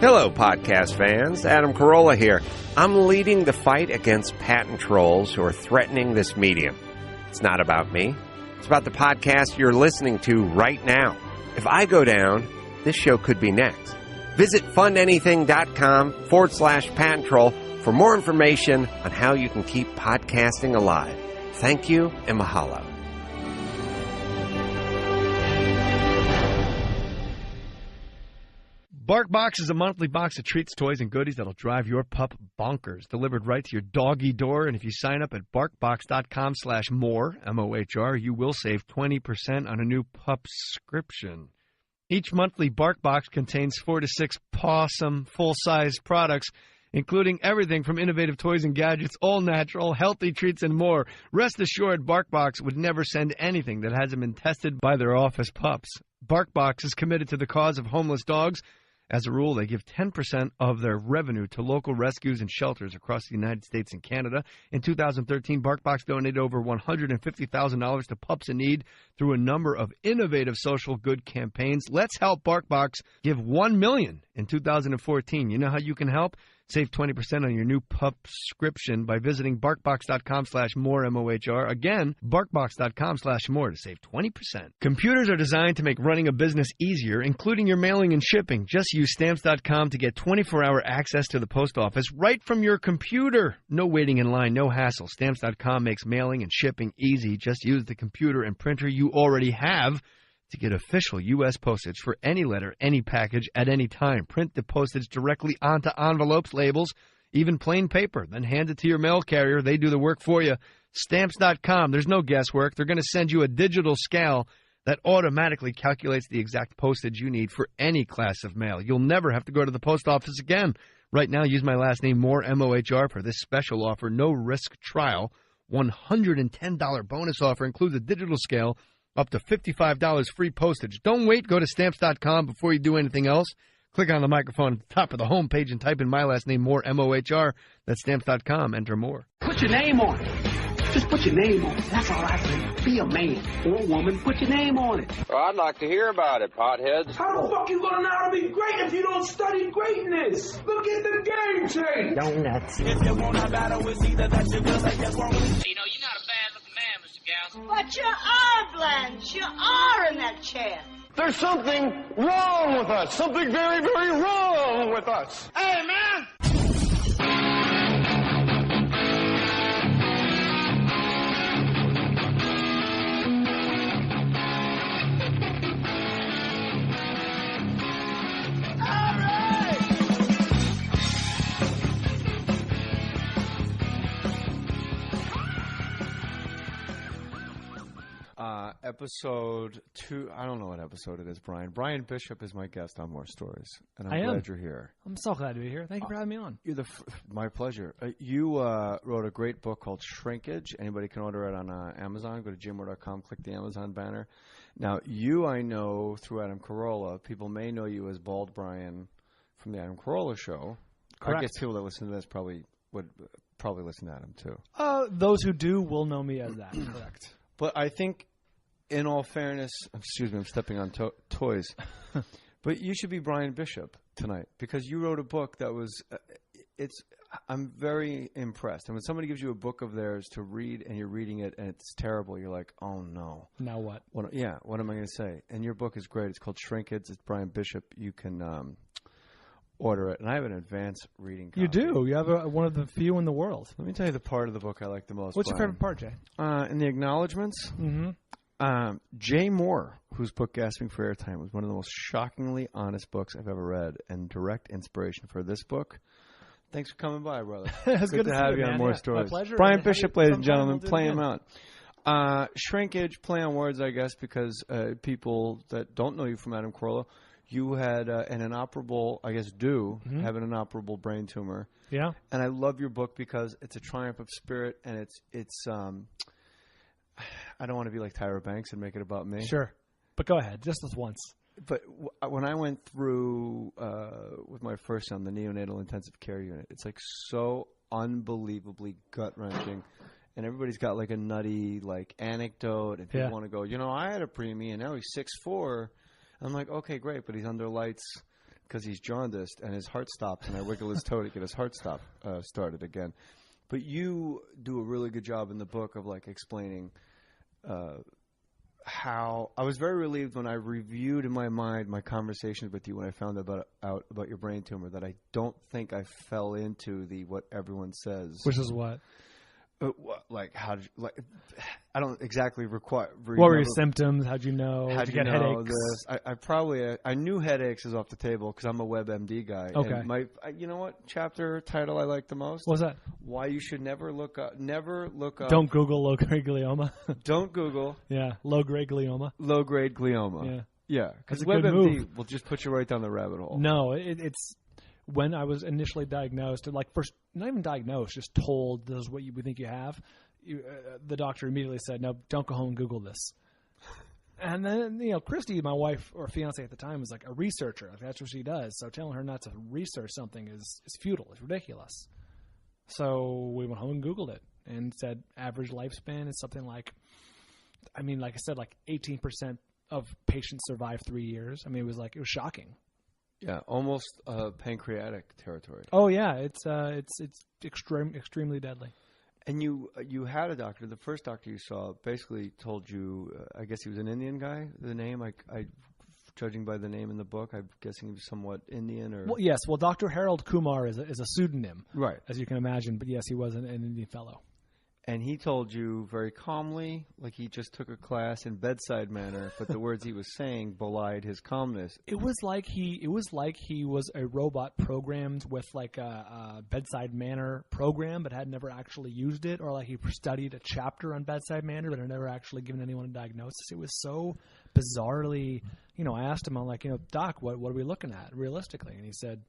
Hello, podcast fans. Adam Carrolla here. I'm leading the fight against patent trolls who are threatening this medium. It's not about me. It's about the podcast you're listening to right now. If I go down, this show could be next. Visit fundanything.com/patent troll for more information on how you can keep podcasting alive. Thank you and mahalo. Barkbox is a monthly box of treats, toys, and goodies that'll drive your pup bonkers. Delivered right to your doggy door. And if you sign up at barkbox.com/Mohr, M-O-H-R, you will save 20% on a new pup subscription. Each monthly Barkbox contains 4 to 6 pawsome, full-size products, including everything from innovative toys and gadgets, all natural, healthy treats, and more. Rest assured, Barkbox would never send anything that hasn't been tested by their office pups. Barkbox is committed to the cause of homeless dogs. As a rule, they give 10% of their revenue to local rescues and shelters across the United States and Canada. In 2013, Barkbox donated over $150,000 to pups in need through a number of innovative social good campaigns. Let's help Barkbox give $1 million in 2014. You know how you can help? Save 20% on your new pup subscription by visiting barkbox.com/Mohr, M-O-H-R. Again, barkbox.com/Mohr to save 20%. Computers are designed to make running a business easier, including your mailing and shipping. Just use Stamps.com to get 24-hour access to the post office right from your computer. No waiting in line, no hassle. Stamps.com makes mailing and shipping easy. Just use the computer and printer you already have to get official U.S. postage for any letter, any package, at any time. Print the postage directly onto envelopes, labels, even plain paper. Then hand it to your mail carrier. They do the work for you. Stamps.com. There's no guesswork. They're going to send you a digital scale that automatically calculates the exact postage you need for any class of mail. You'll never have to go to the post office again. Right now, use my last name, Mohr, M-O-H-R, for this special offer. No risk trial. $110 bonus offer includes a digital scale, up to $55 free postage. Don't wait. Go to Stamps.com before you do anything else. Click on the microphone at the top of the home page and type in my last name, Mohr, M-O-H-R. That's Stamps.com. Enter Mohr. Put your name on it. Just put your name on it. That's all I say. Be a man or a woman. Put your name on it. Well, I'd like to hear about it, potheads. How the fuck you gonna know how to be great if you don't study greatness? Look at the game change. Donuts. If you want a battle, it's either that you will or you won't. You know, you're not a bad-looking man, Mr. Gals. But you are, Blanche. You are in that chair. There's something wrong with us. Something very, very wrong with us. Hey, man! Episode 2, I don't know what episode it is, Brian. Brian Bishop is my guest on More Stories, and I'm glad you're here. I'm so glad to be here. Thank you for having me on. You're my pleasure. You wrote a great book called Shrinkage. Anybody can order it on Amazon. Go to jmohr.com, click the Amazon banner. Now, I know through Adam Carrolla. People may know you as Bald Brian from the Adam Carrolla Show. Correct. I guess people that listen to this would listen to Adam, too. Those who do will know me as that. Correct. But I think, in all fairness, excuse me, I'm stepping on toys, but you should be Brian Bishop tonight because you wrote a book that was, I'm very impressed. And when somebody gives you a book of theirs to read and you're reading it and it's terrible, you're like, oh no. Now what? What am I going to say? And your book is great. It's called Shrinkage. It's Brian Bishop. You can order it. And I have an advanced reading copy. You do. You have one of the few in the world. Let me tell you the part of the book I like the most. What's Brian. your favorite part, Jay? In the acknowledgments. Mm-hmm. Jay Mohr, whose book Gasping for Airtime was one of the most shockingly honest books I've ever read and direct inspiration for this book. Thanks for coming by, brother. It's good to have you on More Stories. My pleasure. Brian Bishop, ladies and gentlemen, play him out. Shrinkage, play on words, I guess, because people that don't know you from Adam Carrolla, you had an inoperable, I guess, have an inoperable brain tumor. Yeah. And I love your book because it's a triumph of spirit, and it's I don't want to be like Tyra Banks and make it about me. Sure. But go ahead, just this once. But when I went through with my first son, the neonatal intensive care unit, it's like so unbelievably gut-wrenching. And everybody's got like a nutty like anecdote, and people want to go, I had a preemie, and now he's 6'4". I'm like, okay, great, but he's under lights because he's jaundiced and his heart stops, and I wiggle his toe to get his heart started again. But you do a really good job in the book of like explaining how I was very relieved when I reviewed in my mind my conversations with you when I found out about your brain tumor, that I don't think I fell into what everyone says. Which is what? Like how did you, I don't exactly require. What were your symptoms? How'd you know? How'd you you get know headaches? I knew headaches is off the table because I'm a WebMD guy. Okay. And you know what chapter title I like the most? What's that? Why you should never look up. Don't Google low-grade glioma. Don't Google. Yeah, low-grade glioma. Low-grade glioma. Yeah. Yeah, because That's a good WebMD move. will just put you right down the rabbit hole. No, it's when I was initially diagnosed, like first, not even diagnosed, just told this is what we think you have. The doctor immediately said, "No, don't go home and Google this." And then, Christy, my wife or fiance at the time, was like a researcher. Like, that's what she does. So telling her not to research something is futile. It's ridiculous. So we went home and Googled it and said average lifespan is something like, like I said, like 18% of patients survive 3 years. It was shocking. Yeah, almost pancreatic territory. Oh yeah, it's extremely deadly. And you had a doctor. The first doctor you saw basically told you, I guess he was an Indian guy. The name, I judging by the name in the book, I'm guessing he was somewhat Indian or. Well, yes. Well, Dr. Harold Kumar is a pseudonym, right? As you can imagine. But yes, he was an Indian fellow. And he told you very calmly, like he just took a class in bedside manner, but the words he was saying belied his calmness. It was like he was a robot programmed with like a bedside manner program, but had never actually used it, or like he studied a chapter on bedside manner, but had never actually given anyone a diagnosis. It was so bizarrely, I asked him, I'm like, Doc, what are we looking at realistically? And he said,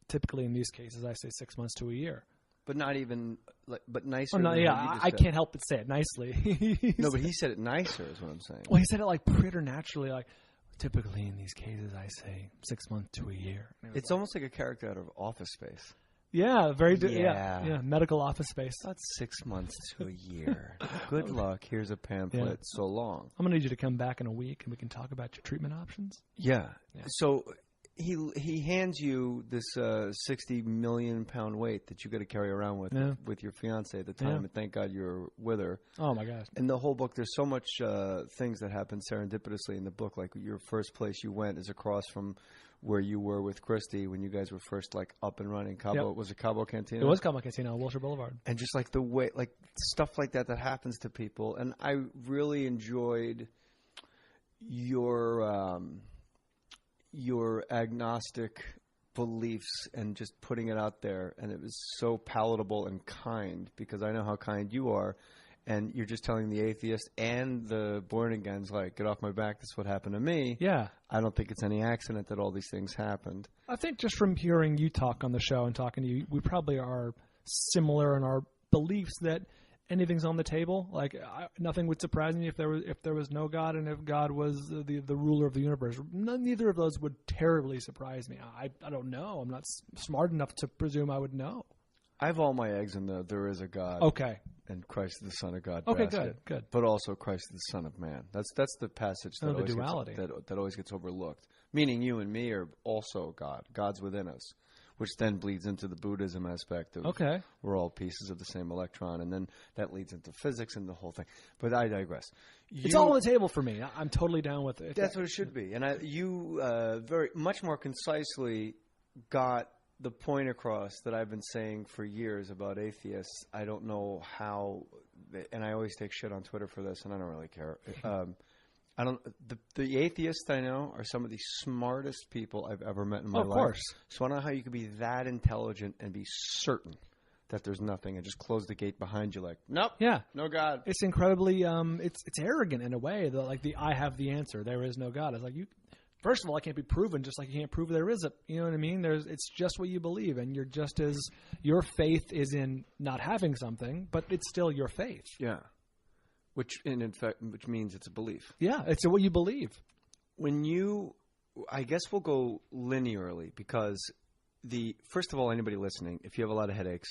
typically in these cases, I say 6 months to a year. But not even, but nicer. Oh, no, yeah, I can't help but say it nicely. No, but he said it nicer is what I'm saying. Well, he said it like preternaturally, like, typically in these cases I say 6 months to a year. It's almost like a character out of Office Space. Yeah, yeah, medical Office Space. About 6 months to a year. Good luck. Here's a pamphlet. Yeah. So long. I'm going to need you to come back in a week and we can talk about your treatment options. Yeah. So he hands you this 60 million pound weight that you got to carry around with your fiance at the time, and thank God you're with her. Oh my gosh! In the whole book, there's so much things that happen serendipitously in the book. Like your first place you went is across from where you were with Christy when you guys were first like up and running. Cabo was it Cabo Cantina? It was Cabo Cantina on Wilshire Boulevard. And just like the way, like stuff like that happens to people, and I really enjoyed your agnostic beliefs and just putting it out there, and it was so palatable and kind, because I know how kind you are, and you're just telling the atheist and the born agains, like, get off my back, this is what happened to me. Yeah. I don't think it's any accident that all these things happened. I think just from hearing you talk on the show and talking to you, we probably are similar in our beliefs that anything's on the table. Like nothing would surprise me if there was no God, and if God was the ruler of the universe. Neither of those would terribly surprise me. I don't know. I'm not smart enough to presume I would know. I have all my eggs in the there is a God. Okay. And Christ the Son of God. Okay, basket, good. But also Christ the Son of Man. That's the passage that the duality that always gets overlooked. Meaning you and me are also God. God's within us. Which then bleeds into the Buddhism aspect of we're all pieces of the same electron, and then that leads into physics and the whole thing. But I digress. It's all on the table for me. I'm totally down with it. That's what it should be. And you very much more concisely got the point across that I've been saying for years about atheists. I don't know how, and I always take shit on Twitter for this, and I don't really care. The atheists I know are some of the smartest people I've ever met in my life. Of course. So I don't know how you could be that intelligent and be certain that there's nothing and just close the gate behind you like, nope, no God. It's incredibly, it's arrogant in a way. I have the answer. There is no God. It's like first of all, it can't be proven, just like you can't prove there is a, you know what I mean? It's just what you believe, and your faith is in not having something, but it's still your faith. Yeah. Which means it's a belief. Yeah, it's what you believe. I guess we'll go linearly, because first of all, anybody listening, if you have a lot of headaches,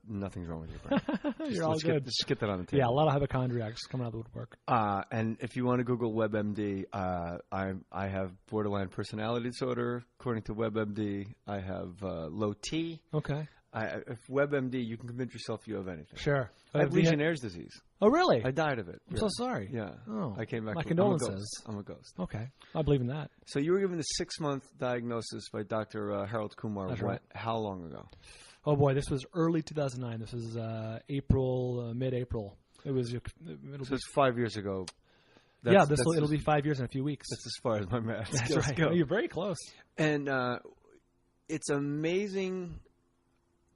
nothing's wrong with your brain. You're all good. Just get that on the table. Yeah, a lot of hypochondriacs coming out of the woodwork. And if you want to Google WebMD, I have borderline personality disorder. According to WebMD, I have low T. Okay. If WebMD, you can convince yourself you have anything. Sure. I have Legionnaire's disease. Oh, really? I died of it. I'm so sorry. Yeah. Oh. I came back. My condolences. I'm a ghost. Okay. I believe in that. So you were given a 6-month diagnosis by Dr. Harold Kumar. That's right. How long ago? Oh, boy. This was early 2009. This was April, mid-April. So it's 5 years ago. It'll be 5 years in a few weeks. That's as far as my math That's skills right. go. Oh, you're very close. And it's amazing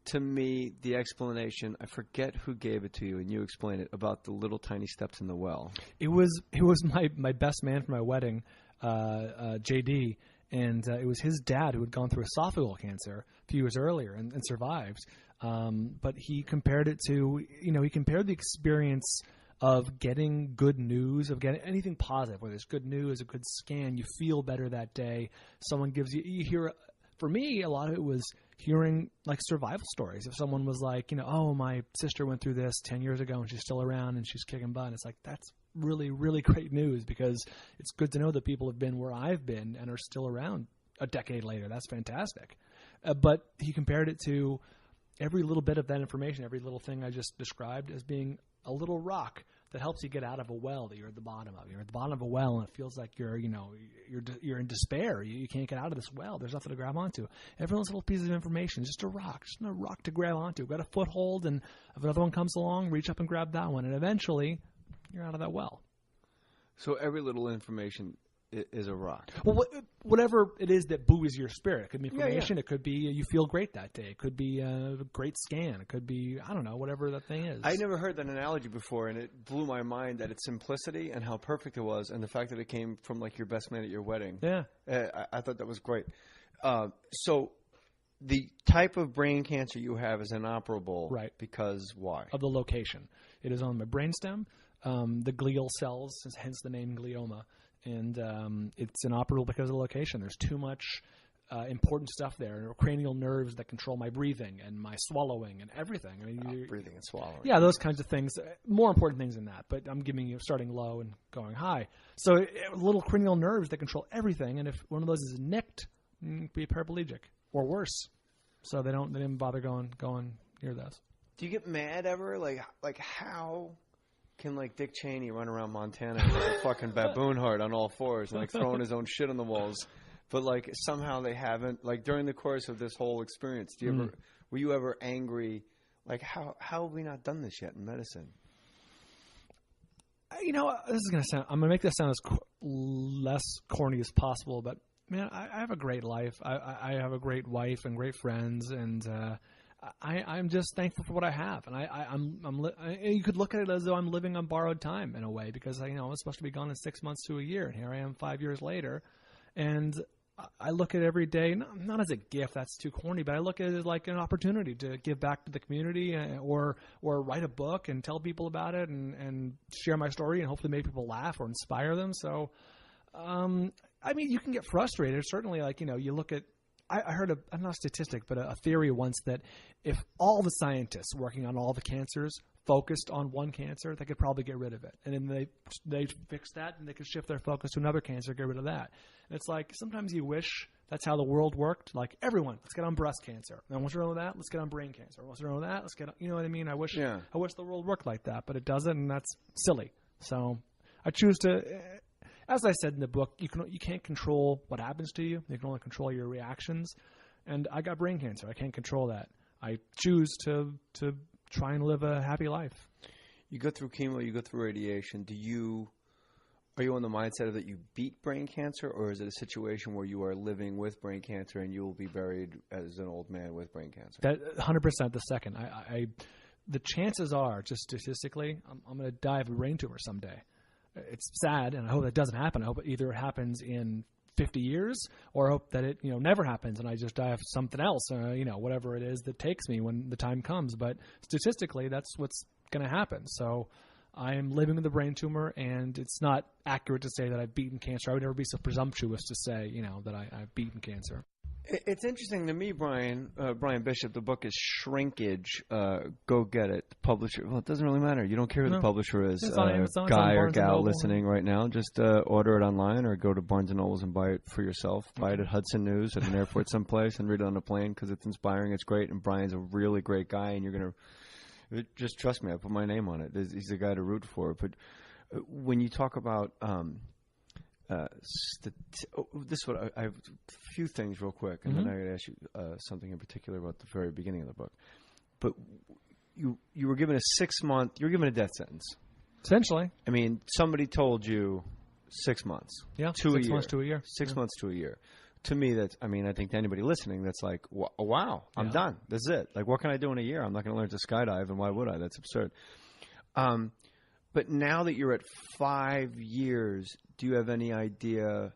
to me, the explanation. I forget who gave it to you, and you explained it about the little tiny steps in the well. It was my best man for my wedding, JD, and it was his dad who had gone through esophageal cancer a few years earlier and survived. But he compared it to, he compared the experience of getting good news, of getting anything positive, whether it's good news, a good scan, you feel better that day. Someone gives you hear. For me, a lot of it was hearing like survival stories. If someone was like, oh, my sister went through this 10 years ago and she's still around and she's kicking butt. It's like, that's really, really great news, because it's good to know that people have been where I've been and are still around a decade later. That's fantastic. But he compared it to every little bit of that information, every little thing I just described, as being a little rock that helps you get out of a well that you're at the bottom of. You're at the bottom of a well, and it feels like you're in despair. You can't get out of this well. There's nothing to grab onto. Everyone's little piece of information is just a rock to grab onto. Got a foothold, and if another one comes along, reach up and grab that one, and eventually you're out of that well. So every little information is a rock. Well, whatever it is that buoys your spirit. It could be information. Yeah. It could be you feel great that day. It could be a great scan. It could be, I don't know, whatever that thing is. I never heard that analogy before, and it blew my mind that its simplicity and how perfect it was, and the fact that it came from like your best man at your wedding. Yeah. I thought that was great. So the type of brain cancer you have is inoperable. Right. Because why? Of the location. It is on my brainstem, the glial cells, hence the name glioma. And it's inoperable because of the location. There's too much important stuff there. Cranial nerves that control my breathing and my swallowing and everything. I mean, breathing and swallowing. Yeah, those kinds of things. More important things than that. But I'm giving you starting low and going high. So little cranial nerves that control everything. And if one of those is nicked, you can be paraplegic or worse. So they didn't bother going near those. Do you get mad ever? Like how can like Dick Cheney run around Montana with a fucking baboon heart on all fours and like throwing his own shit on the walls, but like somehow they haven't, like during the course of this whole experience, were you ever angry? Like how have we not done this yet in medicine? This is gonna sound. I'm gonna make this sound as less corny as possible, but man, I have a great life. I have a great wife and great friends, and I'm just thankful for what I have, and you could look at it as though I'm living on borrowed time in a way, because I was supposed to be gone in 6 months to a year, and here I am 5 years later, and I look at every day not as a gift. That's too corny, but I look at it as like an opportunity to give back to the community, or write a book and tell people about it, and share my story, and hopefully make people laugh or inspire them. So, you can get frustrated. Certainly, you look at. I heard I'm not a statistic, but a theory once that if all the scientists working on all the cancers focused on one cancer, they could probably get rid of it. And then they fix that, and they could shift their focus to another cancer, get rid of that. And it's like sometimes you wish that's how the world worked. Like, everyone, let's get on breast cancer. And what's wrong with that? Let's get on brain cancer. What's wrong with that? Let's get on, you know what I mean? I wish the world worked like that, but it doesn't, and that's silly. So I choose to. As I said in the book, you can't control what happens to you. You can only control your reactions. And I got brain cancer. I can't control that. I choose to try and live a happy life. You go through chemo, you go through radiation. Are you on the mindset of that you beat brain cancer, or is it a situation where you are living with brain cancer and you will be buried as an old man with brain cancer? That 100% the second. The chances are, just statistically, I'm going to die of a brain tumor someday. It's sad, and I hope that doesn't happen. I hope either it happens in 50 years, or I hope that it never happens, and I just die of something else. Whatever it is that takes me when the time comes. But statistically, that's what's going to happen. So I am living with a brain tumor, and it's not accurate to say that I've beaten cancer. I would never be so presumptuous to say, that I've beaten cancer. It's interesting to me, Brian Bishop. The book is Shrinkage. Go get it. The publisher. Well, it doesn't really matter. You don't care who the publisher is. It's on Amazon, guy it's on or Barnes & gal Noble. listening right now, just order it online or go to Barnes & Nobles and buy it for yourself. Buy it at Hudson News at an airport someplace and read it on a plane because it's inspiring. It's great, and Brian's a really great guy, and you're gonna just trust me. I put my name on it. He's the guy to root for. But when you talk about this is what I have a few things real quick, and then I got to ask you something in particular about the very beginning of the book. But you were given a 6-month. You were given a death sentence. Essentially, I mean, somebody told you 6 months. Yeah, to 6 a months to a year. 6 months to a year. To me, that's. I mean, I think to anybody listening, that's like, wow, I'm done. This is it. Like, what can I do in a year? I'm not going to learn to skydive, and why would I? That's absurd. But now that you're at 5 years, do you have any idea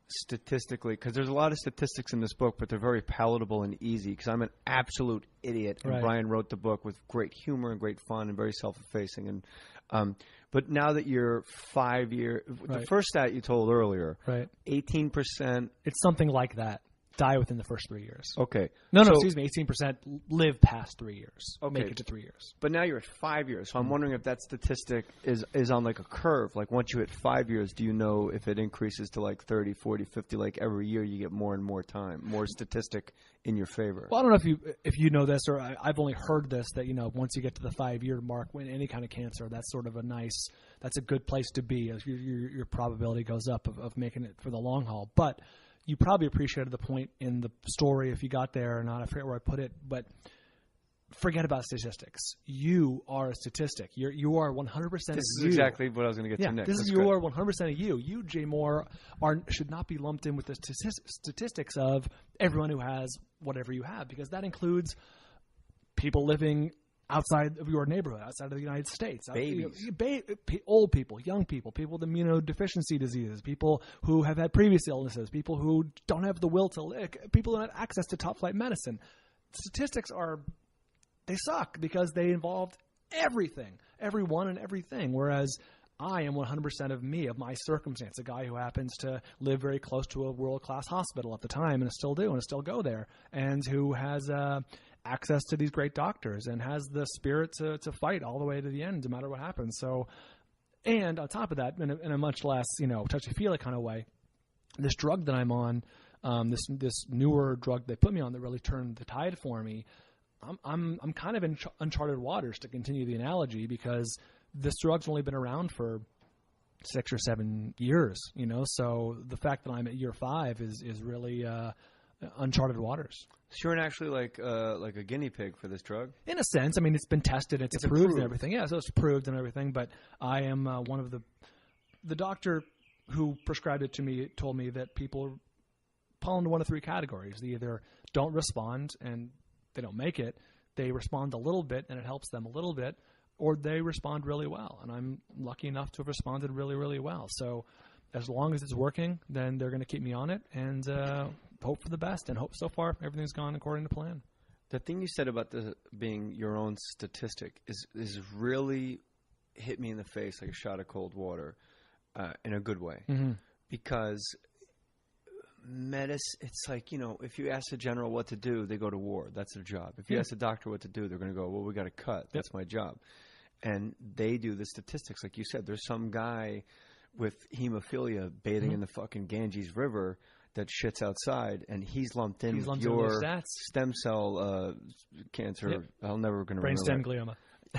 statistically? Because there's a lot of statistics in this book, but they're very palatable and easy because I'm an absolute idiot. And Brian wrote the book with great humor and great fun and very self-effacing. And but now that you're 5 years, the first stat you told earlier, 18%. It's something like that. Die within the first 3 years. Okay. No, excuse me. 18% live past 3 years. Okay. Make it to 3 years. But now you're at 5 years. So I'm wondering if that statistic is on like a curve. Like once you hit 5 years, do you know if it increases to like 30, 40, 50? Like every year you get more and more time, more statistic in your favor. Well, I don't know if you know this, or I've only heard this, that once you get to the 5-year mark when any kind of cancer, that's sort of that's a good place to be. As your probability goes up of making it for the long haul. But you probably appreciated the point in the story if you got there or not. I forget where I put it, but forget about statistics. You are a statistic. You are 100% of you. This is exactly what I was going to get to next. This is you are 100% of you. You, Jay Mohr, should not be lumped in with the statistics of everyone who has whatever you have, because that includes people living outside of your neighborhood, outside of the United States. Babies. Old people, young people, people with immunodeficiency diseases, people who have had previous illnesses, people who don't have the will to live, people who don't have access to top-flight medicine. Statistics they suck because they involved everything, everyone and everything, whereas I am 100% of me, of my circumstance, a guy who happens to live very close to a world-class hospital at the time and still do and still go there, and who has access to these great doctors and has the spirit to fight all the way to the end, no matter what happens. So, and on top of that, in a much less touchy-feely kind of way, this drug that I'm on, this newer drug they put me on that really turned the tide for me, I'm kind of in uncharted waters, to continue the analogy, because this drug's only been around for 6 or 7 years. So the fact that I'm at year 5 is really uncharted waters. So you're actually like a guinea pig for this drug? In a sense. I mean, it's been tested, it's approved and everything. Yeah, so it's approved and everything. But I am one of the doctor who prescribed it to me told me that people fall into one of 3 categories. They either don't respond and they don't make it. They respond a little bit and it helps them a little bit, or they respond really well. And I'm lucky enough to have responded really, really well. So as long as it's working, then they're going to keep me on it and hope for the best. And hope so far everything's gone according to plan. The thing you said about being your own statistic is really hit me in the face like a shot of cold water in a good way. Mm-hmm. Because medicine, it's like, if you ask a general what to do, they go to war. That's their job. If you ask a doctor what to do, they're going to go, well, we got to cut. That's my job. And they do the statistics. Like you said, there's some guy with hemophilia bathing in the fucking Ganges River that shits outside, and he's lumped in with your stem cell cancer. Yep. I'm never going to remember. Brainstem glioma.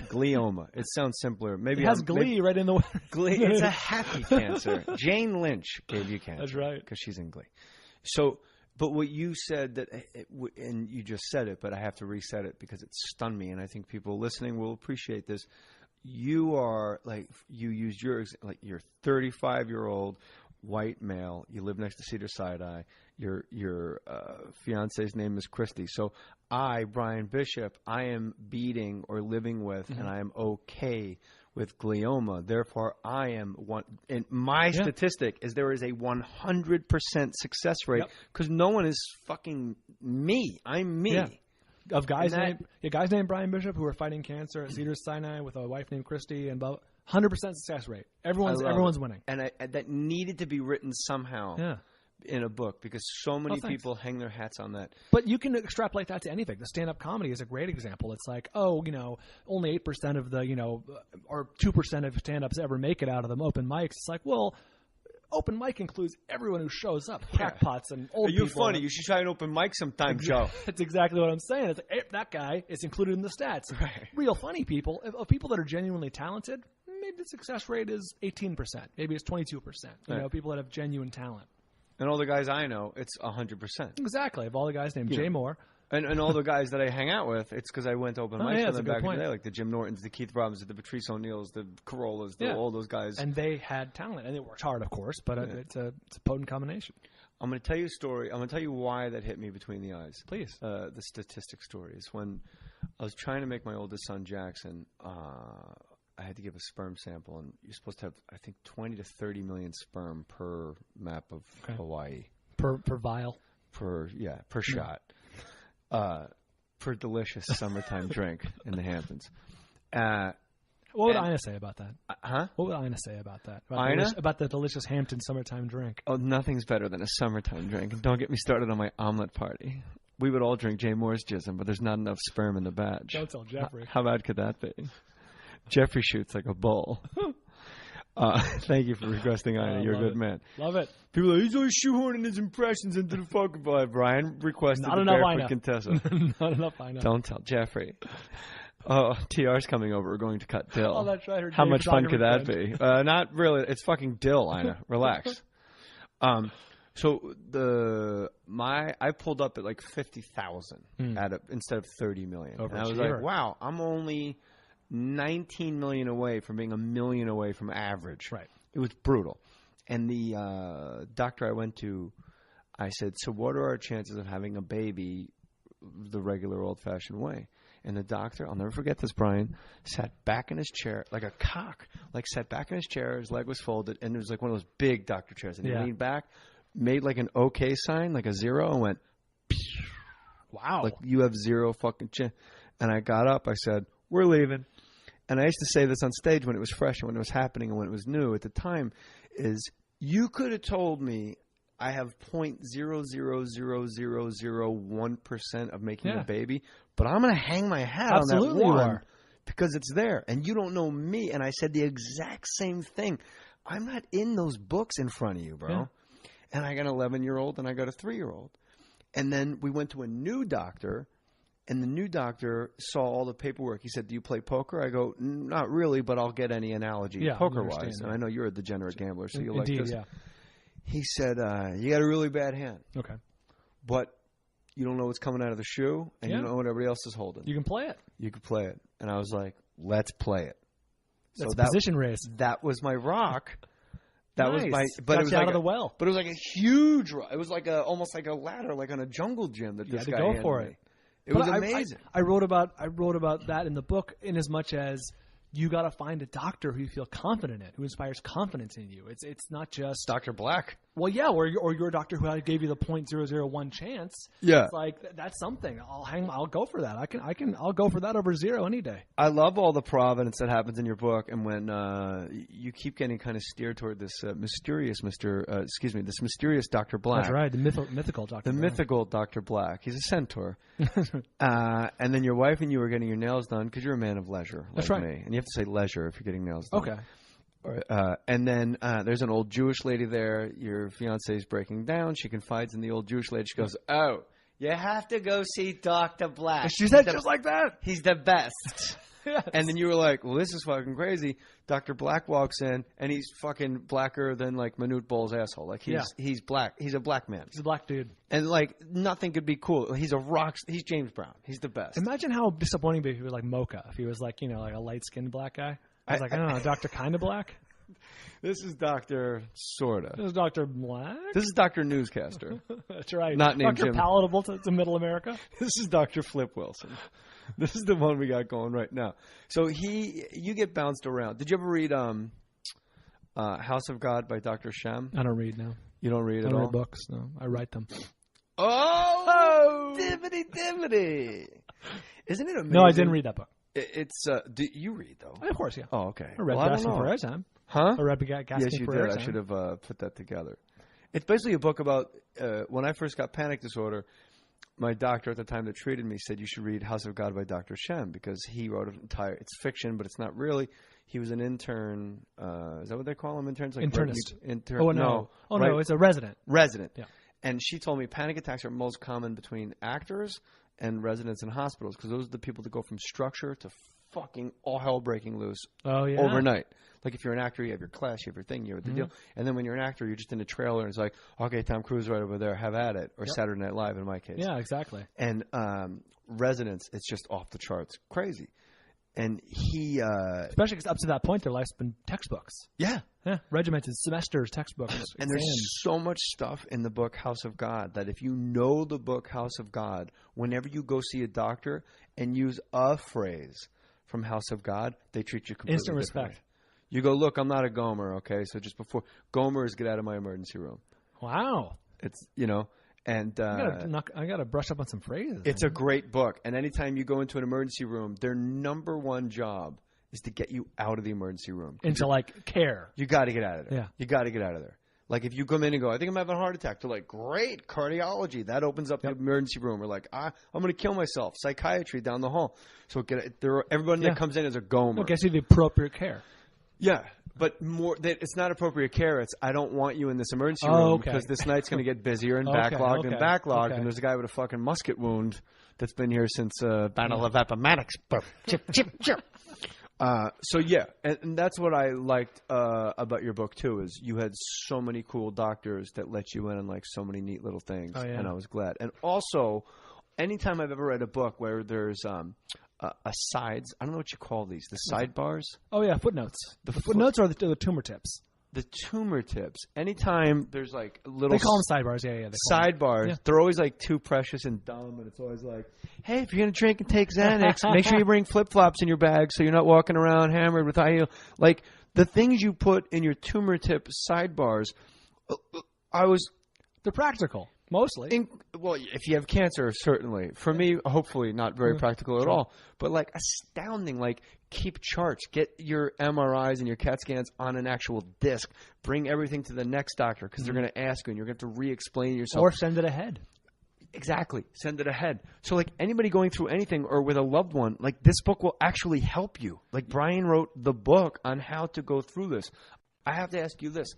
Glioma. It sounds simpler. Maybe it has Glee right in the way. Glee. It's a happy cancer. Jane Lynch gave you cancer. That's right. Because she's in Glee. So, but what you said and you just said it, but I have to reset it because it stunned me, and I think people listening will appreciate this. You are you used you're 35-year-old white male. You live next to Cedars-Sinai. Your fiance's name is Christy. So I, Brian Bishop, I am beating or living with, and I am okay with glioma. Therefore, I am one. And my statistic is there is a 100% success rate because no one is fucking me. I'm me. Yeah. Of guys named Brian Bishop who are fighting cancer at Cedars-Sinai with a wife named Christy and 100% success rate. Everyone's winning. And that needed to be written somehow in a book because so many people hang their hats on that. But you can extrapolate that to anything. The stand-up comedy is a great example. It's like, only 8% of the, or 2% of stand-ups ever make it out of them open mics. It's like, well, open mic includes everyone who shows up, crackpots and old people. You're funny. You should try an open mic sometime, Joe. That's exactly what I'm saying. It's like, that guy is included in the stats. Right. Real funny people, of people that are genuinely talented, maybe the success rate is 18%. Maybe it's 22%. People that have genuine talent. And all the guys I know, it's 100%. Exactly. Of all the guys named Jay Mohr. And all the guys that I hang out with, it's because I went to open mics with them back in the day, like the Jim Nortons, the Keith Robbins, the Patrice O'Neills, the Carollas, all those guys. And they had talent, and they worked hard, of course, but it's a potent combination. I'm going to tell you a story. I'm going to tell you why that hit me between the eyes. Please. The statistic story is when I was trying to make my oldest son, Jackson, I had to give a sperm sample, and you're supposed to have, I think, 20 to 30 million sperm per map of Hawaii. Per vial? Per shot. For delicious summertime drink in the Hamptons. What would Ina say about that? What would Ina say about that? About the delicious Hampton summertime drink? Oh, nothing's better than a summertime drink. And don't get me started on my omelet party. We would all drink Jay Mohr's jism, but there's not enough sperm in the batch. Don't tell Jeffrey. How bad could that be? Jeffrey shoots like a bull. Thank you for requesting, Ina. You're a good man. Love it. People are like, he's always shoehorning his impressions into the fucking vibe. Brian requested the Barefoot Contessa. Not enough, Ina. Don't tell Jeffrey. Oh, TR's coming over. We're going to cut dill. Oh, that's right. How much fun could that be? Not really. It's fucking dill, Ina. Relax. So I pulled up at like 50,000 instead of 30 million. And I was like, wow, I'm only 19 million away from being a million away from average. Right. It was brutal. And the doctor I went to, I said, so what are our chances of having a baby the regular old-fashioned way? And the doctor, I'll never forget this, Brian, sat back in his chair like a cock, sat back in his chair, his leg was folded, and it was like one of those big doctor chairs. And he leaned back, made like an okay sign, like a zero, and went, wow. Like, you have zero fucking chin. And I got up, I said, we're leaving. And I used to say this on stage when it was fresh and when it was happening and when it was new at the time, is you could have told me I have 0.0000001% of making a baby, but I'm going to hang my hat on that one because it's there. And you don't know me. And I said the exact same thing. I'm not in those books in front of you, bro. Yeah. And I got an 11-year-old and I got a 3-year-old. And then we went to a new doctor. And the new doctor saw all the paperwork. He said, do you play poker? I go, not really, but I'll get any analogy poker-wise. And I know you're a degenerate gambler, so you like this. Yeah. He said, you got a really bad hand. Okay. But you don't know what's coming out of the shoe, and you don't know what everybody else is holding. You can play it. You can play it. And I was like, let's play it. That's a position race. That was my rock. That was my, but got it was out of the well. But it was like a huge rock. It was like almost like a ladder, like on a jungle gym that this guy had. You had to go for it. It was amazing. I wrote about that in the book in as much as you got to find a doctor who you feel confident in, who inspires confidence in you. It's not just Dr. Black. Well, yeah, or you're a doctor who gave you the 0.001 chance. Yeah, it's like that's something. I'll go for that. I'll go for that over zero any day. I love all the providence that happens in your book, and when you keep getting kind of steered toward this mysterious Dr. Black. That's right, the mythical Dr. The Black. mythical Dr. Black. He's a centaur. And then your wife and you were getting your nails done because you're a man of leisure. That's like right. Me. And you have to say leisure if you're getting nails done. Okay. And then there's an old Jewish lady there. Your fiance is breaking down. She confides in the old Jewish lady. She goes, "Oh, you have to go see Dr. Black." She said just like that. He's the best. Yes. And then you were like, "Well, this is fucking crazy." Dr. Black walks in, and he's fucking blacker than like Manute Bol's asshole. Like he's black. He's a black man. He's a black dude. And like nothing could be cool. He's a rock. He's James Brown. He's the best. Imagine how disappointing it'd be if he was like Mocha. If he was like like a light skinned black guy. I was I don't know, Dr. Kinda Black? This is Dr. Sorta. This is Dr. Black? This is Dr. Newscaster. That's right. Not named Dr. Jim. Palatable to Middle America. This is Dr. Flip Wilson. This is the one we got going right now. So you get bounced around. Did you ever read House of God by Dr. Shem? I don't read now. You don't read at all? I don't read books, no. I write them. Oh! Dibbity. Isn't it amazing? No, I didn't read that book. It's do you read though? Of course, yeah. Oh, okay. I read Gasping for Airtime. Huh? I read Gasping Yes, you for did. Airtime. I should have put that together. It's basically a book about when I first got panic disorder. My doctor at the time that treated me said you should read House of God by Dr. Shem because he wrote an entire. It's fiction, but it's not really. He was an intern. Is that what they call them? Interns, like internist. Oh no! Right. No! It's a resident. Resident. Yeah. And she told me panic attacks are most common between actors and residents in hospitals because those are the people that go from structure to fucking all hell breaking loose overnight. Like if you're an actor, you have your class, you have your thing, you have the deal. And then when you're an actor, you're just in a trailer and it's like, okay, Tom Cruise right over there, have at it. Or Saturday Night Live in my case. Yeah, exactly. And residents, it's just off the charts. Crazy. And he... especially because up to that point, their life's been textbooks. Yeah. Regimented semesters, textbooks. And there's so much stuff in the book House of God that if you know the book House of God, whenever you go see a doctor and use a phrase from House of God, they treat you completely Instant respect. You go, look, I'm not a Gomer, okay? So just before Gomer is get out of my emergency room. Wow. It's, and I got to brush up on some phrases. It's a great book. And anytime you go into an emergency room, their number one job is to get you out of the emergency room. Into like care. You got to get out of there. Yeah. You got to get out of there. Like if you come in and go, I think I'm having a heart attack. They're like, great, cardiology. That opens up the emergency room. We're like, I'm going to kill myself. Psychiatry down the hall. So everyone that comes in is a Gomer. It gets you the appropriate care. Yeah, but more that it's not appropriate care. It's I don't want you in this emergency room because this night's going to get busier and backlogged and backlogged. And there's a guy with a fucking musket wound that's been here since Battle of Appomattox. Chip, chip, chip. So yeah, and that's what I liked about your book too. Is you had so many cool doctors that let you in on like so many neat little things, and I was glad. And also, anytime I've ever read a book where there's a sides. I don't know what you call these. The sidebars? Oh, yeah, footnotes. The footnotes are the tumor tips. The tumor tips. Anytime there's like little... They call them sidebars, yeah. Sidebars. Yeah. They're always like too precious and dumb, and it's always like, hey, if you're going to drink and take Xanax, make sure you bring flip-flops in your bag so you're not walking around hammered with high heel. Like, the things you put in your tumor tip sidebars, they're practical. Mostly. Well, if you have cancer, certainly. For me, hopefully not very practical at all. But, like, astounding. Like, keep charts. Get your MRIs and your CAT scans on an actual disc. Bring everything to the next doctor because they're going to ask you and you're going to have to re-explain yourself. Or send it ahead. Exactly. Send it ahead. So, like, anybody going through anything or with a loved one, like, this book will actually help you. Like, Brian wrote the book on how to go through this. I have to ask you this.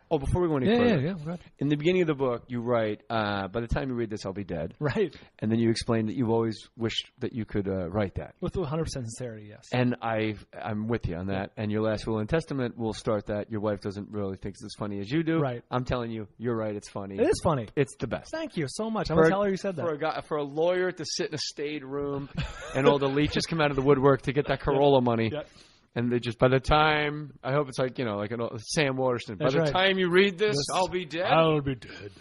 Oh, before we go any further. Yeah. In the beginning of the book, you write, by the time you read this, I'll be dead. Right. And then you explain that you've always wished that you could write that. With 100% sincerity, yes. And I'm with you on that. And your last will and testament will start that. Your wife doesn't really think it's as funny as you do. Right. I'm telling you, you're right. It's funny. It is funny. It's the best. Thank you so much. I'm going to tell her you said that. For a lawyer to sit in a staid room and all the leeches come out of the woodwork to get that Carolla money. Yep. And they just, by the time, I hope it's like, like Sam Waterston. By the time you read this, I'll be dead. I'll be dead.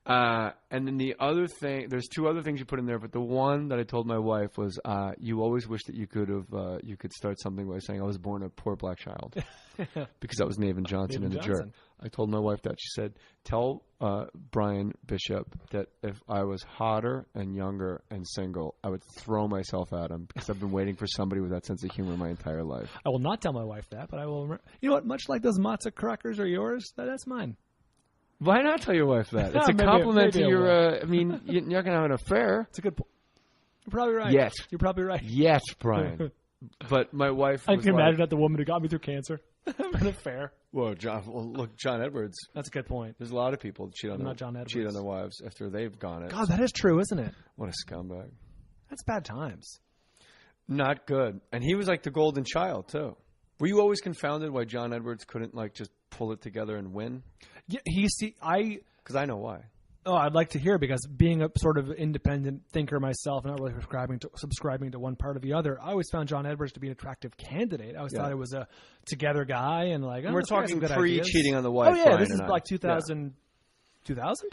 And then the other thing, there's two other things you put in there, but the one that I told my wife was, you always wish that you could start something by saying I was born a poor black child. Because that was Navin Johnson in The Jerk. I told my wife that. She said, tell Brian Bishop that if I was hotter and younger and single, I would throw myself at him because I've been waiting for somebody with that sense of humor my entire life. I will not tell my wife that, but I will. You know what? Much like those matzo crackers are yours, that's mine. Why not tell your wife that? It's a compliment to your, you're not going to have an affair. It's a good point. You're probably right. Yes. You're probably right. Yes, Brian. But my wife I can imagine that the woman who got me through cancer. An affair. Well, look, John Edwards. That's a good point. There's a lot of people that cheat on their wives after they've gone it. God, that is true, isn't it? What a scumbag. That's bad times. Not good. And he was like the golden child, too. Were you always confounded why John Edwards couldn't, like, just pull it together and win? Yeah, because I know why. Oh, I'd like to hear, because being a sort of independent thinker myself, not really subscribing to one part or the other, I always found John Edwards to be an attractive candidate. I always thought it was a together guy, and like, we're talking pre-cheating on the wife. Oh yeah, this is like 2000. 2000?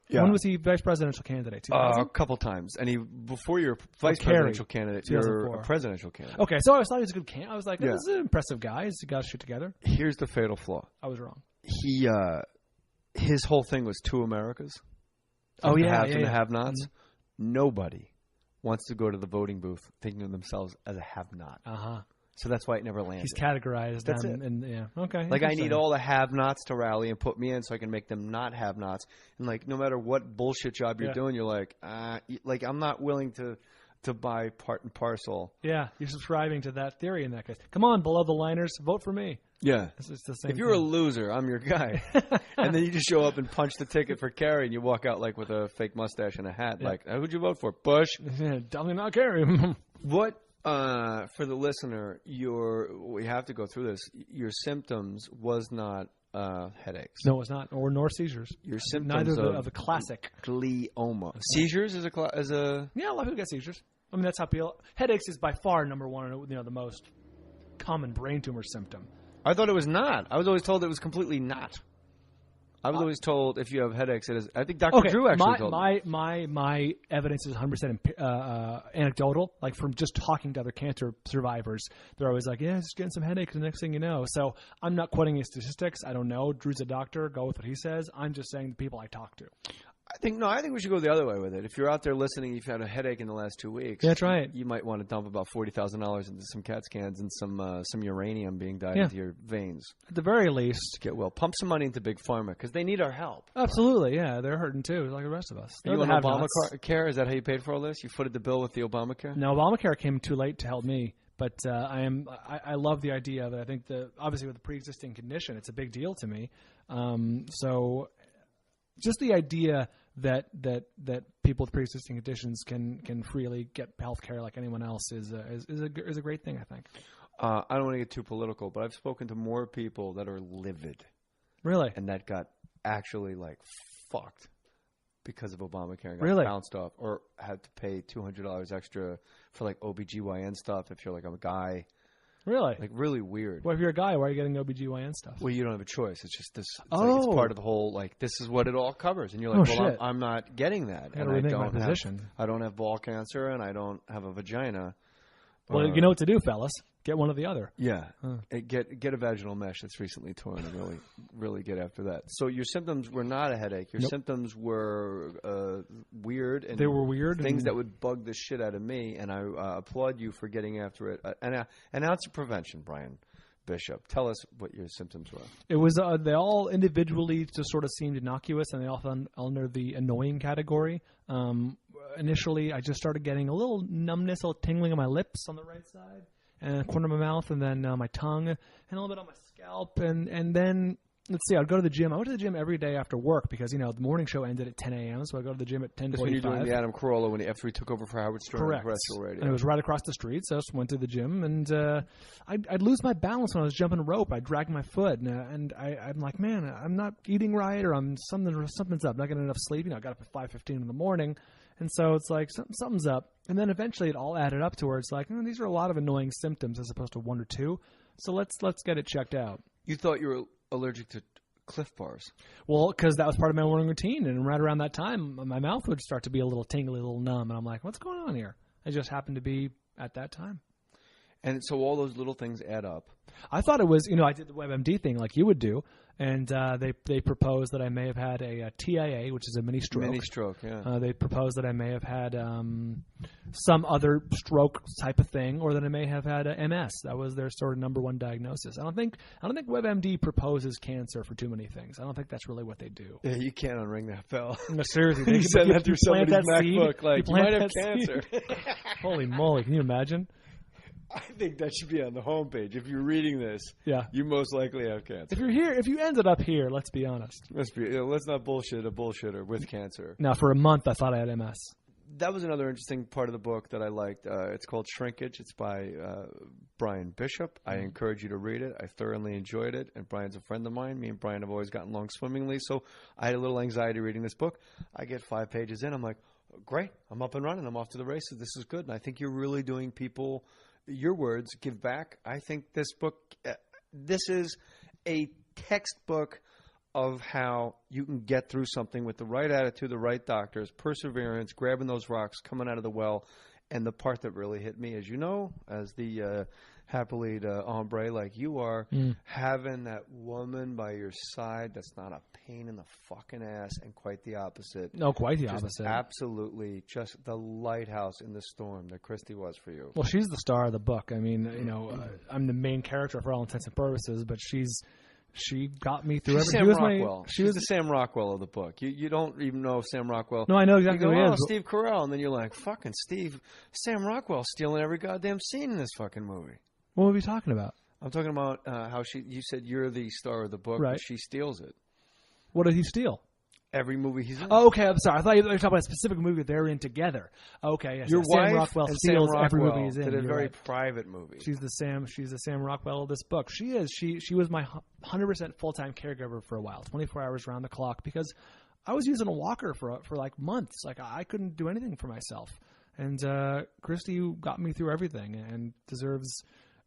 Yeah. When was he vice presidential candidate? 2000? A couple times, and before you're vice presidential candidate, you're a presidential candidate. Okay, so I always thought he was a good candidate. I was like, this is an impressive guy. He's got his shit together. Here's the fatal flaw. I was wrong. His whole thing was two Americas. Oh, the haves and the have-nots. Mm-hmm. Nobody wants to go to the voting booth thinking of themselves as a have-not. Uh-huh. So that's why it never landed. He's categorized That's them. it. And, yeah. Okay. Like, I need all the have-nots to rally and put me in so I can make them not have-nots. And, like, no matter what bullshit job you're doing, you're like, I'm not willing to buy part and parcel. Yeah, you're subscribing to that theory in that case. Come on, below the liners, vote for me. Yeah. It's the same if you're a loser, I'm your guy. And then you just show up and punch the ticket for Kerry, and you walk out, like, with a fake mustache and a hat. Yeah. Like, who'd you vote for? Bush? Yeah, definitely not Kerry. What, for the listener, we have to go through this. Your symptoms was not headaches. No, it's not, nor seizures. Your symptoms neither of the classic glioma. Seizures is a yeah. A lot of people get seizures. I mean, that's how people. Headaches is by far number one. The most common brain tumor symptom. I thought it was not. I was always told it was completely not. I was always told if you have headaches, it is. I think Dr. Drew actually told me. My evidence is 100% anecdotal. Like from just talking to other cancer survivors, they're always like, "Yeah, just getting some headaches." The next thing you know, so I'm not quoting his statistics. I don't know. Drew's a doctor. Go with what he says. I'm just saying the people I talk to. I think we should go the other way with it. If you're out there listening, you've had a headache in the last 2 weeks. Yeah, that's right. You might want to dump about $40,000 into some CAT scans and some uranium being dyed into your veins. At the very least, to get well. Pump some money into Big Pharma because they need our help. Absolutely, yeah. They're hurting too, like the rest of us. You on Obamacare? Is that how you paid for all this? You footed the bill with the Obamacare? No, Obamacare came too late to help me. But I love the idea of it. I think obviously with the pre-existing condition, it's a big deal to me. So just the idea that people with pre-existing conditions can freely get health care like anyone else is a great thing, I think. I don't want to get too political, but I've spoken to more people that are livid. Really? And that got actually like fucked because of Obamacare and got bounced off or had to pay $200 extra for like OBGYN stuff if you're like a guy. Really? Like really weird. Well, if you're a guy, why are you getting OBGYN stuff? Well, you don't have a choice. It's just this. It's like it's part of the whole, like, this is what it all covers. And you're like, shit. I'm not getting that. And I don't have ball cancer and I don't have a vagina. Well, you know what to do, fellas. Get one or the other. Yeah. Get a vaginal mesh that's recently torn and really get after that. So your symptoms were not a headache. Your symptoms were weird. And they were weird. Things that would bug the shit out of me. And I applaud you for getting after it. An ounce of prevention, Brian Bishop. Tell us what your symptoms were. It was they all individually just sort of seemed innocuous, and they all fell under the annoying category. Initially, I just started getting a little numbness, a little tingling on my lips on the right side, and the corner of my mouth, and then my tongue, and a little bit on my scalp, and then let's see, I'd go to the gym. I went to the gym every day after work because the morning show ended at 10 a.m. So I go to the gym at 10:45. That's when you're doing the Adam Carrolla after he took over for Howard Stern on terrestrial radio. And it was right across the street, so I just went to the gym, and I'd lose my balance when I was jumping rope. I'd drag my foot, and I'm like, man, I'm not eating right, or something's up. I'm not getting enough sleep. I got up at 5:15 in the morning. And so it's like something's up. And then eventually it all added up to where it's like, these are a lot of annoying symptoms as opposed to one or two. So let's get it checked out. You thought you were allergic to Cliff Bars. Well, because that was part of my morning routine. And right around that time, my mouth would start to be a little tingly, a little numb. And I'm like, what's going on here? It just happened to be at that time. And so all those little things add up. I thought it was, I did the WebMD thing like you would do. And they proposed that I may have had a TIA, which is a mini stroke. Mini stroke, yeah. They proposed that I may have had some other stroke type of thing, or that I may have had a MS. That was their sort of number one diagnosis. I don't think WebMD proposes cancer for too many things. I don't think that's really what they do. Yeah, you can't unring that bell. No, seriously, you send that through somebody's MacBook, like you might have cancer. Holy moly! Can you imagine? I think that should be on the homepage. If you're reading this, you most likely have cancer. If you ended up here, let's be honest. Let's not bullshit a bullshitter with cancer. Now, for a month, I thought I had MS. That was another interesting part of the book that I liked. It's called Shrinkage. It's by Brian Bishop. I encourage you to read it. I thoroughly enjoyed it, and Brian's a friend of mine. Me and Brian have always gotten along swimmingly, so I had a little anxiety reading this book. I get 5 pages in. I'm like, great. I'm up and running. I'm off to the races. This is good, and I think you're really doing people – your words, give back. I think this book, this is a textbook of how you can get through something with the right attitude, the right doctors, perseverance, grabbing those rocks, coming out of the well, And the part that really hit me, as you know, as the happily hombre like you are, having that woman by your side that's not a pain in the fucking ass, and quite the opposite. No, quite the opposite. Absolutely, just the lighthouse in the storm that Christy was for you. Well, she's the star of the book. I mean, I'm the main character for all intents and purposes, but she got me through everything. Sam Rockwell. She was the Sam Rockwell of the book. You don't even know Sam Rockwell. No, I know exactly who he is. Steve Carell, and then you're like, fucking Sam Rockwell stealing every goddamn scene in this fucking movie. What were we talking about? I'm talking about how you said you're the star of the book, right. But she steals it. What did he steal? Every movie he's in. Oh, okay. I'm sorry. I thought you were talking about a specific movie they're in together. Okay. Yes, Your wife Sam Rockwell and steals Sam every Rockwell movie he's in. did a very right. private movie. She's the Sam Rockwell of this book. She is. She was my 100% full-time caregiver for a while, 24 hours around the clock, because I was using a walker for like months. Like I couldn't do anything for myself. And Christy got me through everything and deserves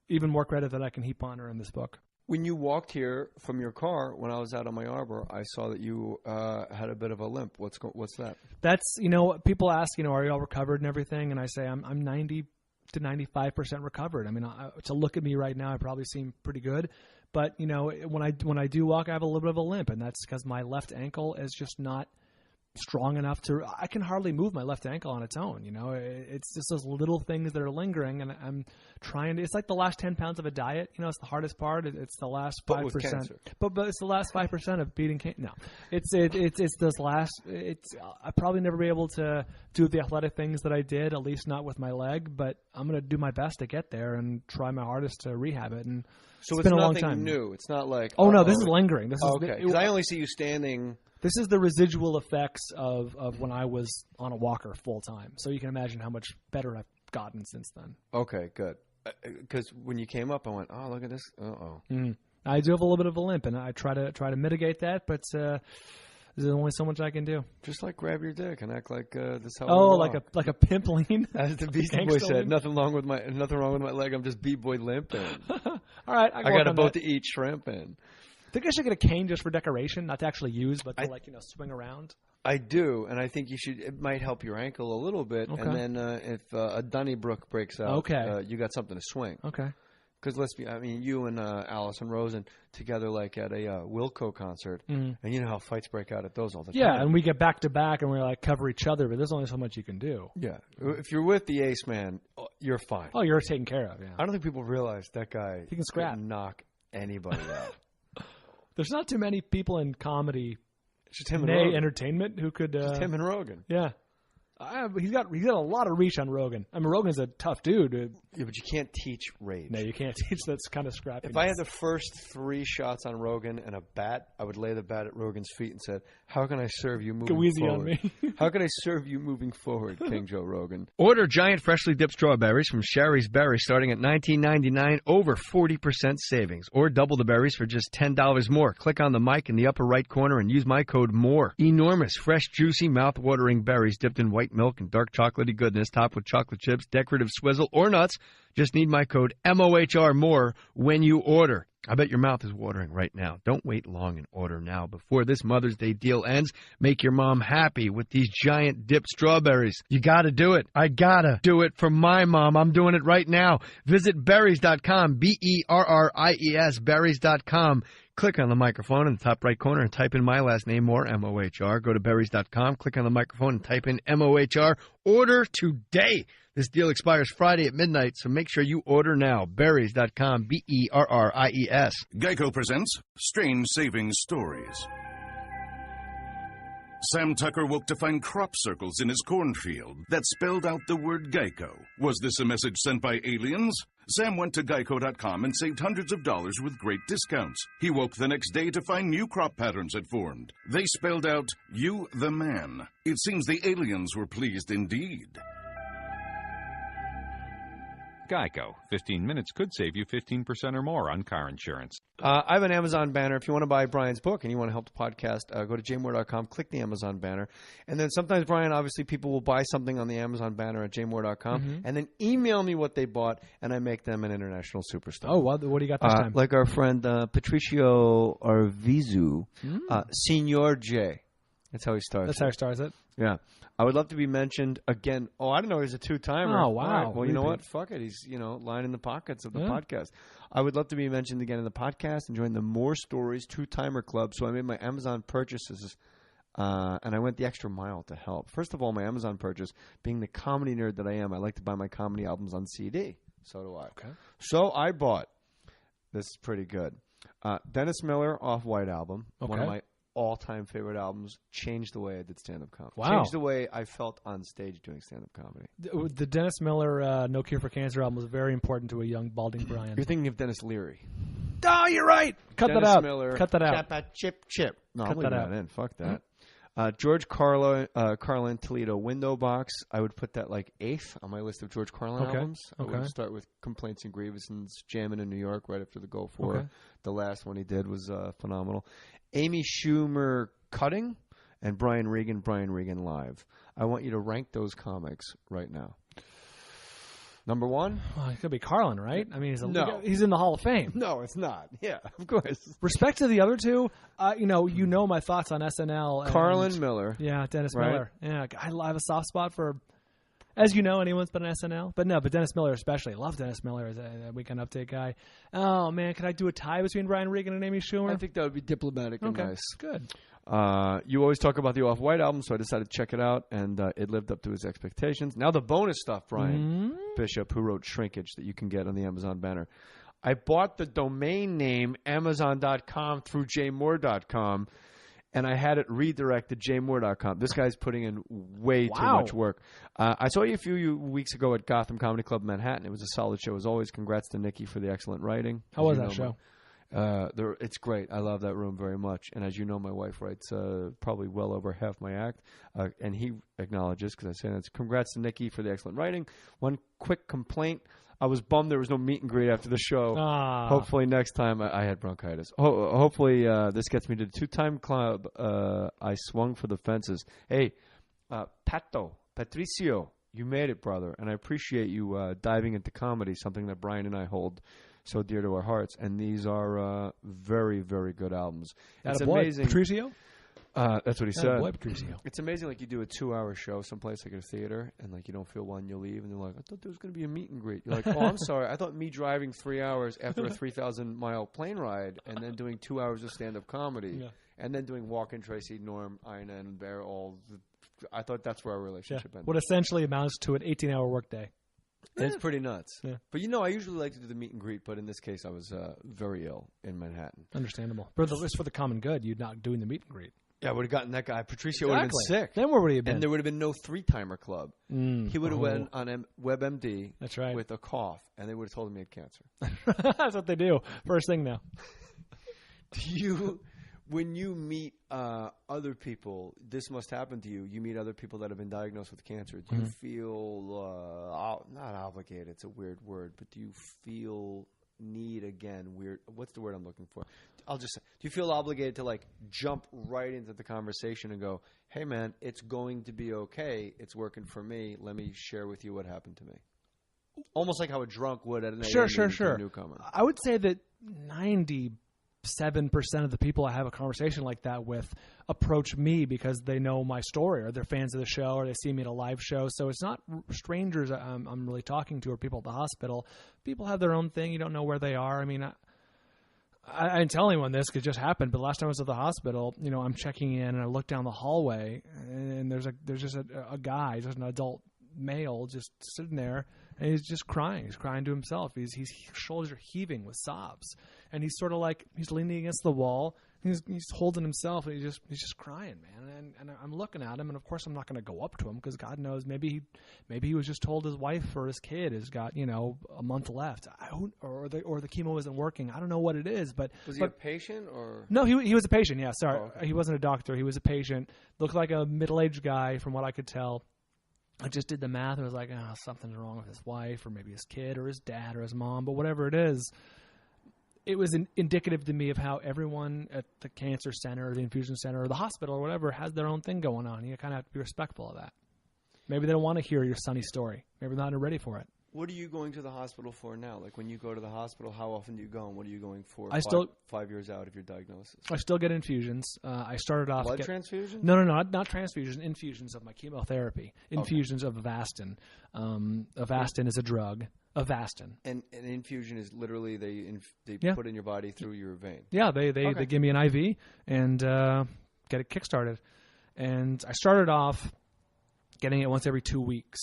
even more credit that I can heap on her in this book. When you walked here from your car, when I was out on my arbor, I saw that you had a bit of a limp. What's that? That's, people ask, are you all recovered and everything? And I say I'm 90 to 95% recovered. I mean, to look at me right now, I probably seem pretty good. But, when I do walk, I have a little bit of a limp, and that's because my left ankle is just not strong enough I can hardly move my left ankle on its own. It's just those little things that are lingering, and I'm trying to. It's like the last 10 pounds of a diet. It's the hardest part. It's the last 5%. But it's the last 5% of beating cancer. No, it's those last. I probably never be able to do the athletic things that I did, at least not with my leg. But I'm going to do my best to get there and try my hardest to rehab it. And so it's been a long nothing time. New. It's not like no, this is lingering. This is okay. Because I only see you standing. This is the residual effects of when I was on a walker full time. So you can imagine how much better I've gotten since then. Okay, good. Because when you came up, I went, "Oh, look at this! I do have a little bit of a limp, and I try to mitigate that, but there's only so much I can do. Just like grab your dick and act like this. How like a pimp lean. As the Beastie Boy said, nothing wrong with my leg. I'm just B-boy limping. All right, I got a boat to eat shrimp in. I think I should get a cane just for decoration, not to actually use, but to swing around. I do, and I think you should. It might help your ankle a little bit, and then if a Donnybrook breaks out, you got something to swing. Okay. Because you and Allison Rosen together, like at a Wilco concert, and you know how fights break out at those all the time. Yeah, and we get back to back, and we cover each other, but there's only so much you can do. Yeah, if you're with the ace man, you're fine. Oh, you're taken care of. Yeah. I don't think people realize that guy he can scrap, knock anybody out. There's not too many people in comedy, just him and Rogan. Entertainment, who could. Just him and Rogan. Yeah. He's got a lot of reach on Rogan. I mean, Rogan's a tough dude. Yeah, but you can't teach rage. No, you can't teach. That's kind of scrappy. If I had the first 3 shots on Rogan and a bat, I would lay the bat at Rogan's feet and said, "How can I serve you moving forward? Go easy on me. How can I serve you moving forward, King Joe Rogan?" Order giant freshly dipped strawberries from Sherry's Berries starting at $19.99, over 40% savings. Or double the berries for just $10 more. Click on the mic in the upper right corner and use my code MORE. Enormous, fresh, juicy, mouth-watering berries dipped in white milk and dark chocolatey goodness, topped with chocolate chips, decorative swizzle, or nuts. Just need my code MOHR MORE when you order. I bet your mouth is watering right now. Don't wait long and order now before this Mother's Day deal ends. Make your mom happy with these giant dipped strawberries. You gotta do it. I gotta do it for my mom. I'm doing it right now. Visit berries.com, BERRIES, berries.com. Click on the microphone in the top right corner and type in my last name, Mohr, M-O-H-R. Go to berries.com, click on the microphone and type in M-O-H-R. Order today. This deal expires Friday at midnight, so make sure you order now. Berries.com, BERRIES. Geico presents Strange Savings Stories. Sam Tucker woke to find crop circles in his cornfield that spelled out the word Geico. Was this a message sent by aliens? Sam went to Geico.com and saved hundreds of dollars with great discounts. He woke the next day to find new crop patterns had formed. They spelled out, "You the man." It seems the aliens were pleased indeed. Geico. 15 minutes could save you 15% or more on car insurance. I have an Amazon banner. If you want to buy Brian's book and you want to help the podcast, go to jmohr.com, click the Amazon banner. And then sometimes, Brian, obviously people will buy something on the Amazon banner at jmohr.com and then email me what they bought, and I make them an international superstar. Oh, what do you got this time? Like our friend Patricio Arvizu, Signor J. That's how he starts. That's how he starts it. Yeah. I would love to be mentioned again. Oh, I didn't know he was a two-timer. Oh, wow. All right. Well, you know what? Fuck it. He's, lying in the pockets of the podcast. I would love to be mentioned again in the podcast and join the Mohr Stories two-timer club. So I made my Amazon purchases, and I went the extra mile to help. First of all, my Amazon purchase, being the comedy nerd that I am, I like to buy my comedy albums on CD. So do I. Okay. So I bought, this is pretty good, Dennis Miller Off-White album, one of my all-time favorite albums, changed the way I did stand-up comedy. Wow. Changed the way I felt on stage doing stand-up comedy. The Dennis Miller No Cure for Cancer album was very important to a young balding Brian. You're thinking of Dennis Leary. Oh, you're right. Cut Dennis that out. Miller, Cut that out. Chip. No, Cut I'm leaving that out. in. Fuck that. George Carlin Toledo Window Box. I would put that like 8th on my list of George Carlin albums. I would start with Complaints and Grievances, Jammin' in New York right after the Go For. Okay. The last one he did was phenomenal. Amy Schumer Cutting and Brian Regan Live. I want you to rank those comics right now. Number 1? Well, it could be Carlin, right? I mean, he's in the Hall of Fame. No, it's not. Yeah, of course. Respect to the other two. You know my thoughts on SNL. Carlin Miller. Yeah, Dennis right? Miller. Yeah, I have a soft spot for, as you know, anyone's been on SNL. But Dennis Miller especially. I love Dennis Miller as a Weekend Update guy. Oh, man, could I do a tie between Brian Regan and Amy Schumer? I think that would be diplomatic and nice. Good. You always talk about the Off-White album, so I decided to check it out, and it lived up to his expectations. Now the bonus stuff, Brian Bishop, who wrote Shrinkage, that you can get on the Amazon banner. I bought the domain name Amazon.com through jmohr.com, and I had it redirected jmohr.com. This guy's putting in way too much work. I saw you a few weeks ago at Gotham Comedy Club Manhattan. It was a solid show as always. Congrats to Nikki for the excellent writing. How was that show? It's great. I love that room very much. And as you know, my wife writes probably well over half my act. And he acknowledges, because I say that. Congrats to Nikki for the excellent writing. One quick complaint. I was bummed there was no meet and greet after the show. Hopefully next time. I had bronchitis. Hopefully this gets me to the two-time club. I swung for the fences. Hey, Patricio, you made it, brother. And I appreciate you diving into comedy, something that Brian and I hold so dear to our hearts, and these are very, very good albums. It's amazing. Patricio? That's what he said. Patricio. It's amazing, like you do a 2-hour show someplace like at a theater, and like you don't feel well and you leave, and they're like, I thought there was going to be a meet and greet. You're like, oh, I'm sorry. I thought me driving 3 hours after a 3,000-mile plane ride, and then doing 2 hours of stand-up comedy, and then doing Walk-In Tracy, Norm, Ina, and Bear, I thought that's where our relationship ended. What essentially amounts to an 18-hour workday. It's pretty nuts. Yeah. But, I usually like to do the meet and greet, but in this case, I was very ill in Manhattan. Understandable. But it's for the common good. You're not doing the meet and greet. Yeah, I would have gotten that guy. Patricio would have been sick. Then where would he have been? And there would have been no 3-timer club. He would have went on WebMD That's right. with a cough, and they would have told him he had cancer. That's what they do. First thing now. When you meet other people, this must happen to you. You meet other people that have been diagnosed with cancer. Do you feel, not obligated, it's a weird word, but do you feel weird? What's the word I'm looking for? I'll just say, do you feel obligated to like jump right into the conversation and go, hey man, it's going to be okay. It's working for me. Let me share with you what happened to me. Almost like how a drunk would at an AA meeting to a newcomer. I would say that 97% of the people I have a conversation like that with approach me because they know my story or they're fans of the show or they see me at a live show. So it's not strangers I'm really talking to or people at the hospital. People have their own thing. You don't know where they are. I mean, I didn't tell anyone this because it just happened. But last time I was at the hospital, I'm checking in and I look down the hallway and there's just a guy, just an adult male, just sitting there. And he's just crying. He's crying to himself. His shoulders are heaving with sobs, and he's sort of like he's leaning against the wall. He's holding himself, and he's just crying, man. And I'm looking at him, and of course I'm not going to go up to him because God knows maybe he was just told his wife or his kid has got a month left, or the chemo isn't working. I don't know what it is, but was he a patient or no? He was a patient. Yeah, sorry, okay. He wasn't a doctor. He was a patient. Looked like a middle-aged guy from what I could tell. I just did the math and was like, something's wrong with his wife or maybe his kid or his dad or his mom. But whatever it is, it was indicative to me of how everyone at the cancer center or the infusion center or the hospital or whatever has their own thing going on. You kind of have to be respectful of that. Maybe they don't want to hear your sunny story. Maybe they're not ready for it. What are you going to the hospital for now? Like when you go to the hospital, how often do you go and what are you going for 5 years out of your diagnosis? I still get infusions. I started off... Blood transfusions? No, not transfusions. Infusions of my chemotherapy. Infusions of Avastin. Avastin is a drug. Avastin. And an infusion is literally they put in your body through your vein? Yeah, they give me an IV and get it kickstarted. And I started off getting it once every 2 weeks.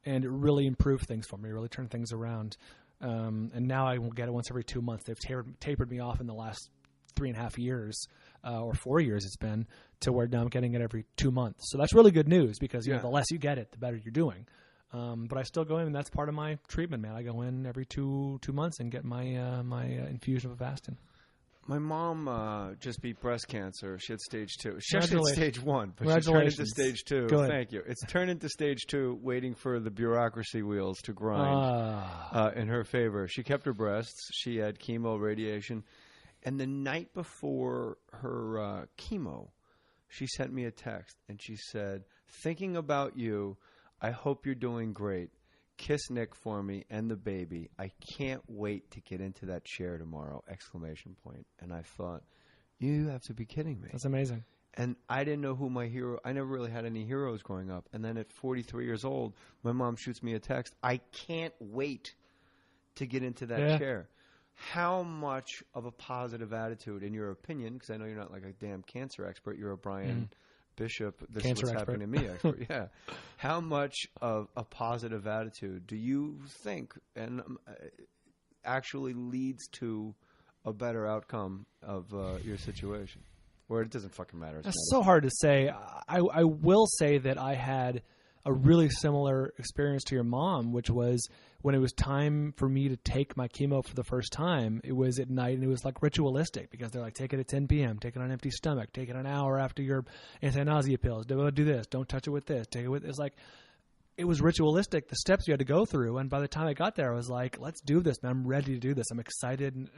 And it really improved things for me, really turned things around. And now I will get it once every 2 months. They've tapered me off in the last 3.5 years, or 4 years it's been, to where now I'm getting it every 2 months. So that's really good news because the less you get it, the better you're doing. But I still go in, and that's part of my treatment, man. I go in every two months and get my infusion of Avastin. My mom just beat breast cancer. She had stage 2. She actually had stage 1, but she turned into stage 2. Good. Thank you. It's turned into stage 2, waiting for the bureaucracy wheels to grind in her favor. She kept her breasts. She had chemo, radiation. And the night before her chemo, she sent me a text, and she said, "Thinking about you, I hope you're doing great. Kiss Nick for me and the baby. I can't wait to get into that chair tomorrow!" ! And I thought, you have to be kidding me. That's amazing. And I didn't know who my hero. I never really had any heroes growing up. And then at 43 years old, my mom shoots me a text. I can't wait to get into that chair. How much of a positive attitude, in your opinion, because I know you're not like a damn cancer expert, you're a Brian Bishop, this cancer is what's expert. happening to me expert. Yeah. How much of a positive attitude do you think and actually leads to a better outcome of your situation? Or it doesn't fucking matter. That's so hard to say. I will say that I had a really similar experience to your mom, which was when it was time for me to take my chemo for the first time. It was at night, and it was like ritualistic because they're like, take it at 10 p.m., take it on an empty stomach, take it an hour after your anti-nausea pills, do this, don't touch it with this, take it with... It's like, it was ritualistic, the steps you had to go through, and by the time I got there, I was like, let's do this, man. I'm ready to do this. I'm excited, and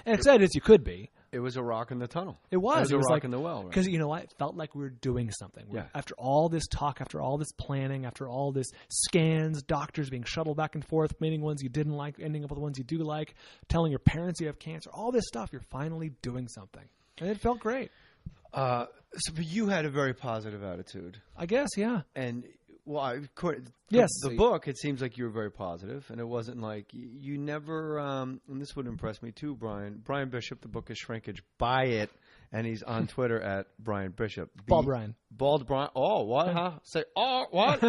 excited as you could be. It was a rock in the tunnel. It was. It was a rock in the well. Because, you know what? It felt like we were doing something. After all this talk, after all this planning, after all this scans, doctors being shuttled back and forth, meeting ones you didn't like, ending up with the ones you do like, telling your parents you have cancer, all this stuff, you're finally doing something. And it felt great. So you had a very positive attitude. I guess, yeah. And... Well, yes. The book, it seems like you were very positive, and it wasn't like you never. And this would impress me too, Brian. Brian Bishop. The book is Shrinkage. Buy it, and he's on Twitter at Brian Bishop. Bald Brian. Bald Brian. Oh, what? Huh? Say what?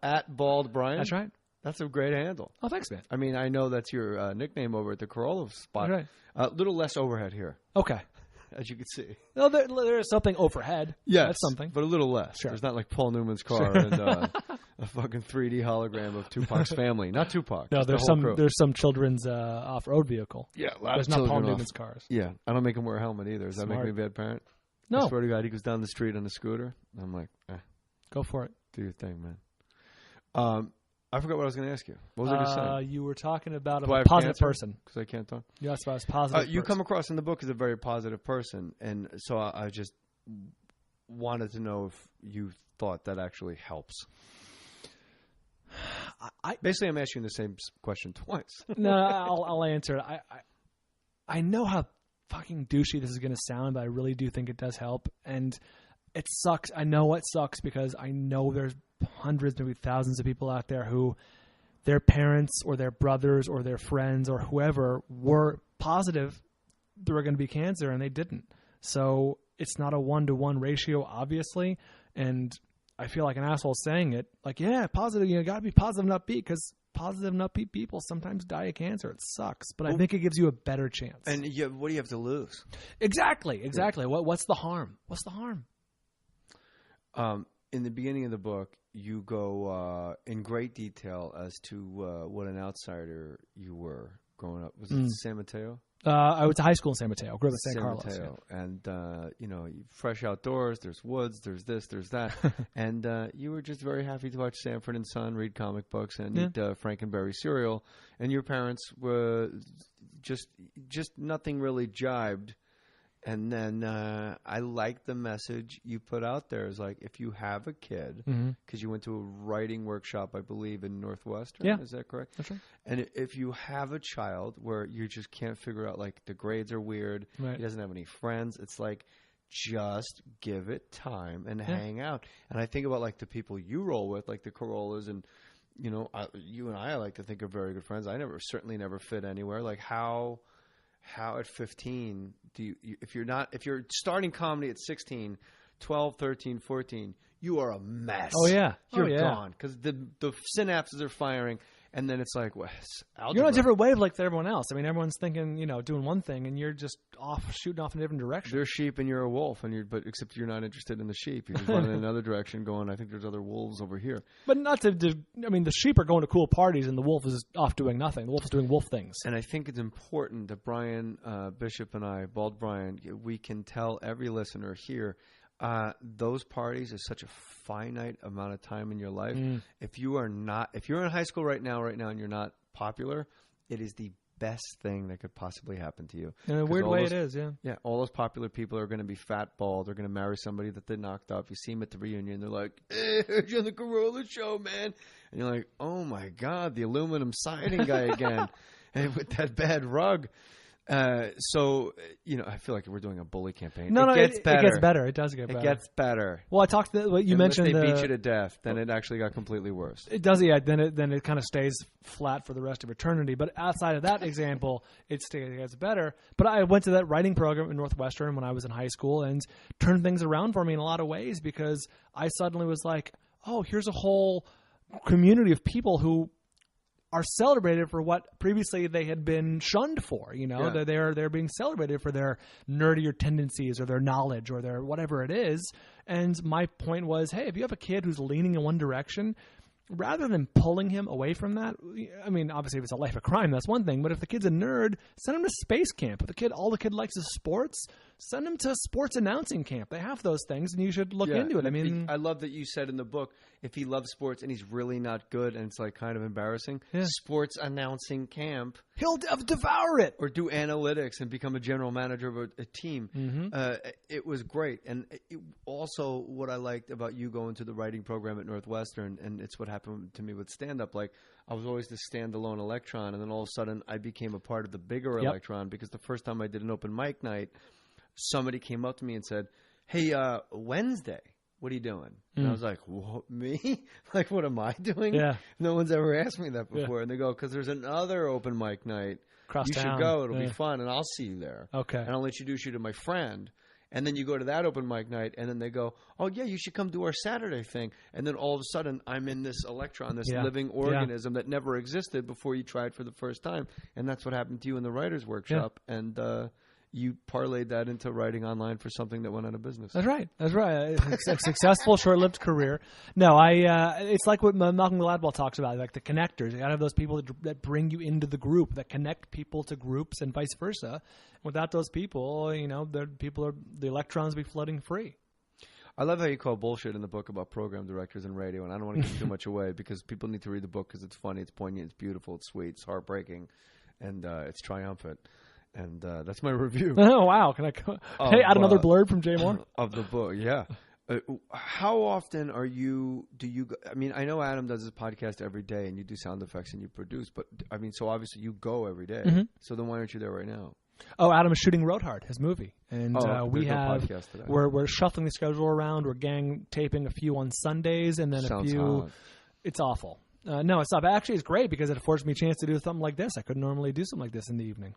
At Bald Brian. That's right. That's a great handle. Oh, thanks, man. I mean, I know that's your nickname over at the Carolla spot. Right. A little less overhead here. Okay. As you can see. No, there is something overhead. Yes, that's something. But a little less. Sure. There's not like Paul Newman's car and a fucking 3D hologram of Tupac's family. Not Tupac. No, there's some children's off-road vehicle. Yeah, there's not Paul Newman's cars. Yeah, I don't make him wear a helmet either. Does that make me a bad parent? No. I swear to God, he goes down the street on a scooter. I'm like, go for it. Do your thing, man. I forgot what I was going to ask you. What was I going to say? You were talking about a positive person. Because I can't talk. You asked about a positive You come across in the book as a very positive person, and so I just wanted to know if you thought that actually helps. Basically, I'm asking the same question twice. No, I'll answer it. I know how fucking douchey this is going to sound, but I really do think it does help. And it sucks. I know it sucks because I know there's hundreds, maybe thousands of people out there who their parents or their brothers or their friends or whoever were positive there were going to be cancer and they didn't. So it's not a 1-to-1 ratio, obviously. And I feel like an asshole saying it. Like, yeah, positive. You got to be positive and upbeat because positive and upbeat people sometimes die of cancer. It sucks, but I think it gives you a better chance. And what do you have to lose? Exactly. Yeah. What's the harm? What's the harm? In the beginning of the book, you go in great detail as to what an outsider you were growing up. Was it San Mateo? I went to high school in San Mateo. Grew up in San Carlos. Mateo. Yeah. And, fresh outdoors, there's woods, there's this, there's that. And you were just very happy to watch Sanford and Son, read comic books, and eat Frankenberry cereal. And your parents were just nothing really jibed And then I like the message you put out there. Is like, if you have a kid, because you went to a writing workshop, I believe, in Northwestern. Yeah. Is that correct? That's right. And if you have a child where you just can't figure out, like, the grades are weird, right. he doesn't have any friends, it's like, just give it time and hang out. And I think about, like, the people you roll with, like the Carollas, and, you know, you and I like to think are very good friends. I certainly never fit anywhere. Like, how at 15 do you if you're starting comedy at 16, 12, 13, 14, you are a mess. Oh yeah, you're gone because the synapses are firing, and then it's like, well, algebra. You're on a different wavelength than everyone else. I mean, everyone's thinking, you know, doing one thing, and you're just shooting off in a different direction. They're sheep and you're a wolf, but except you're not interested in the sheep. You're just running in another direction, going, I think there's other wolves over here. But not to. I mean, the sheep are going to cool parties, and the wolf is off doing nothing. The wolf is doing wolf things. And I think it's important that Brian Bishop and I, Bald Brian, we can tell every listener here. Those parties is such a finite amount of time in your life. If you're in high school right now, and you're not popular, it is the best thing that could possibly happen to you. In a weird way, it is, yeah. Yeah, all those popular people are going to be fat, bald. They're going to marry somebody that they knocked up. You see them at the reunion. They're like, hey, heard you on the Carolla show, man. And you're like, oh, my God, the aluminum siding guy again. And with that bad rug. So, you know, I feel like we're doing a bully campaign. No, it gets better. It gets better. It does get better. It gets better. Well, I talked to what you mentioned. If they beat you to death, then it actually got completely worse. It does, yeah. Then it kind of stays flat for the rest of eternity. But outside of that example, it gets better. But I went to that writing program in Northwestern when I was in high school and turned things around for me in a lot of ways because I suddenly was like, oh, here's a whole community of people who are celebrated for what previously they had been shunned for. You know, they're being celebrated for their nerdier tendencies or their knowledge or their whatever it is. And my point was, hey, if you have a kid who's leaning in one direction, rather than pulling him away from that, I mean, obviously if it's a life of crime, that's one thing. But if the kid's a nerd, send him to space camp. If all the kid likes is sports, send him to sports announcing camp. They have those things, and you should look into it. I mean, I love that you said in the book, if he loves sports and he's really not good and it's like kind of embarrassing, sports announcing camp. He'll devour it. Or do analytics and become a general manager of a team. It was great. And also what I liked about you going to the writing program at Northwestern, and it's what happened to me with stand-up, like I was always the standalone electron, and then all of a sudden I became a part of the bigger electron because the first time I did an open mic night, somebody came up to me and said, hey, Wednesday, what are you doing? And I was like, what, me? Like, what am I doing? Yeah. No one's ever asked me that before. Yeah. And they go, because there's another open mic night. You should go. It'll be fun, and I'll see you there. Okay. And I'll introduce you to my friend. And then you go to that open mic night, and then they go, oh, yeah, you should come do our Saturday thing. And then all of a sudden, I'm in this electron, this living organism that never existed before you tried for the first time. And that's what happened to you in the writer's workshop. Yeah. And you parlayed that into writing online for something that went out of business. That's right. That's right. It's a successful, short-lived career. No, it's like what Malcolm Gladwell talks about, like the connectors. You got to have those people that bring you into the group, that connect people to groups, and vice versa. Without those people, you know, the electrons be flooding free. I love how you call bullshit in the book about program directors and radio, and I don't want to give too much away because people need to read the book because it's funny, it's poignant, it's beautiful, it's sweet, it's heartbreaking, and it's triumphant. And that's my review. Oh, wow. Can I add another blurb from Jay Mohr? Of the book, yeah. How often I mean, I know Adam does his podcast every day and you do sound effects and you produce, but I mean, so obviously you go every day. Mm-hmm. So then why aren't you there right now? Oh, Adam is shooting Road Hard, his movie. And we're shuffling the schedule around. We're gang taping a few on Sundays and then Sounds a few. Hot. It's awful. No, it's not. Actually, it's great because it affords me a chance to do something like this. I couldn't normally do something like this in the evening.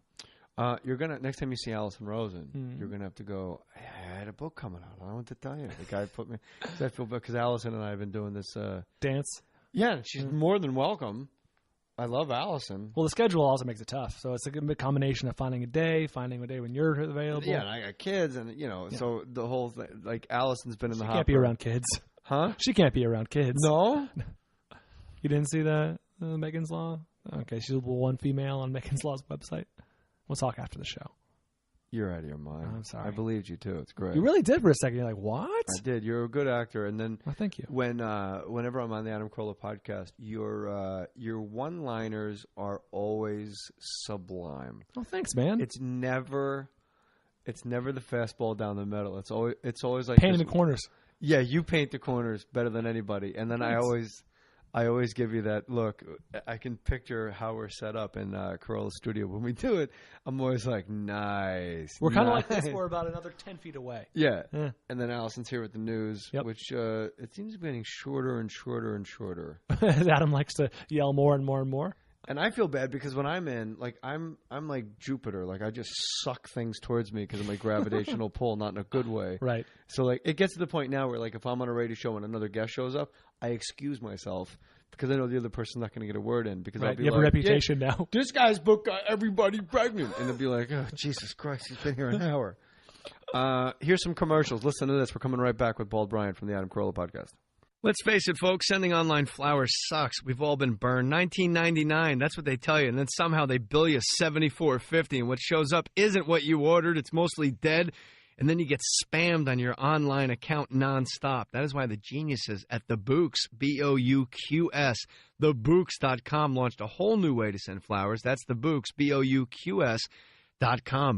You're gonna next time you see Allison Rosen, you're gonna have to go. Hey, I had a book coming out. I want to tell you. The guy put me. I feel bad because Allison and I have been doing this dance. Yeah, she's more than welcome. I love Allison. Well, the schedule also makes it tough. So it's a good combination of finding a day when you're available. Yeah, and I got kids, and so the whole thing. Like Allison's been in the hopper. She can't be around kids, huh? She can't be around kids. No. You didn't see the Megan's Law? Okay, she's one female on Megan's Law's website. We'll talk after the show. You're out of your mind. I'm sorry. I believed you too. It's great. You really did for a second. You're like, what? I did. You're a good actor. And then, thank you. Whenever I'm on the Adam Carrolla podcast, your one-liners are always sublime. Oh, thanks, man. It's never It's never the fastball down the middle. It's always like painting the corners. Yeah, you paint the corners better than anybody. And then I always give you that look. I can picture how we're set up in Carolla's studio when we do it. I'm always like, nice. We're kind of like this. We're about another 10 feet away. Yeah. And then Allison's here with the news, which it seems to be getting shorter and shorter and shorter. Adam likes to yell more and more and more. And I feel bad because when I'm in, like I'm like Jupiter, like I just suck things towards me because of my gravitational pull, not in a good way. Right. So like it gets to the point now where like if I'm on a radio show and another guest shows up, I excuse myself because I know the other person's not going to get a word in because I'll be you have like, a reputation now. This guy's book got everybody pregnant, and they'll be like, oh Jesus Christ, he's been here an hour. Here's some commercials. Listen to this. We're coming right back with Bald Brian from the Adam Carrolla podcast. Let's face it, folks, sending online flowers sucks. We've all been burned. $19.99, that's what they tell you. And then somehow they bill you $74.50. And what shows up isn't what you ordered. It's mostly dead. And then you get spammed on your online account nonstop. That is why the geniuses at the Bouqs, B-O-U-Q-S, the Bouqs.com launched a whole new way to send flowers. That's the Bouqs, B-O-U-Q-S.com.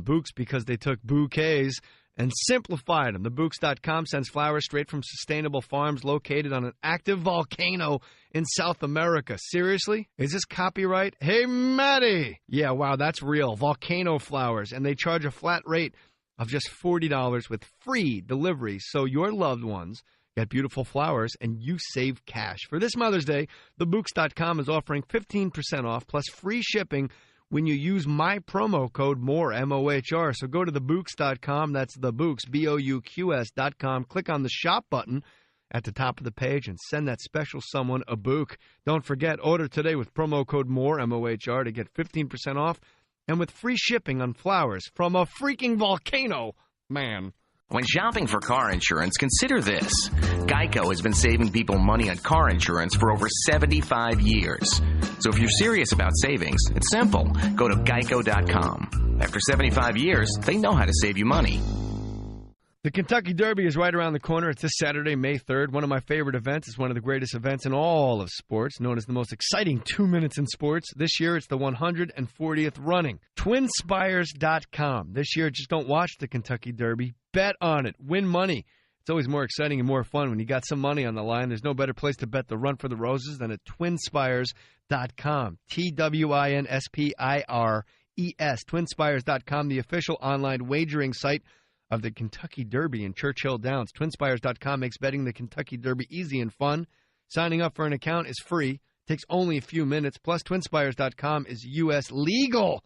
Bouqs because they took bouquets and simplified them. The Bouqs.com sends flowers straight from sustainable farms located on an active volcano in South America. Seriously? Is this copyright? Hey, Maddie! Yeah, wow, that's real. Volcano flowers. And they charge a flat rate of just $40 with free delivery. So your loved ones get beautiful flowers and you save cash. For this Mother's Day, the Bouqs.com is offering 15% off plus free shipping when you use my promo code MOHR, M-O-H-R. So go to thebouqs.com. That's the Bouqs, B-O-U-Q-S.com. Click on the shop button at the top of the page and send that special someone a Bouq. Don't forget, order today with promo code MOHR, M-O-H-R, to get 15% off and with free shipping on flowers from a freaking volcano. Man. When shopping for car insurance, consider this. Geico has been saving people money on car insurance for over 75 years. So if you're serious about savings, it's simple. Go to geico.com. After 75 years, they know how to save you money. The Kentucky Derby is right around the corner. It's this Saturday, May 3rd. One of my favorite events. It's one of the greatest events in all of sports, known as the most exciting 2 minutes in sports. This year, it's the 140th running. TwinSpires.com. This year, just don't watch the Kentucky Derby. Bet on it. Win money. It's always more exciting and more fun when you got some money on the line. There's no better place to bet the Run for the Roses than at TwinSpires.com. TwinSpires. TwinSpires.com, the official online wagering site of the Kentucky Derby in Churchill Downs. TwinSpires.com makes betting the Kentucky Derby easy and fun. Signing up for an account is free. Takes only a few minutes. Plus, TwinSpires.com is U.S. legal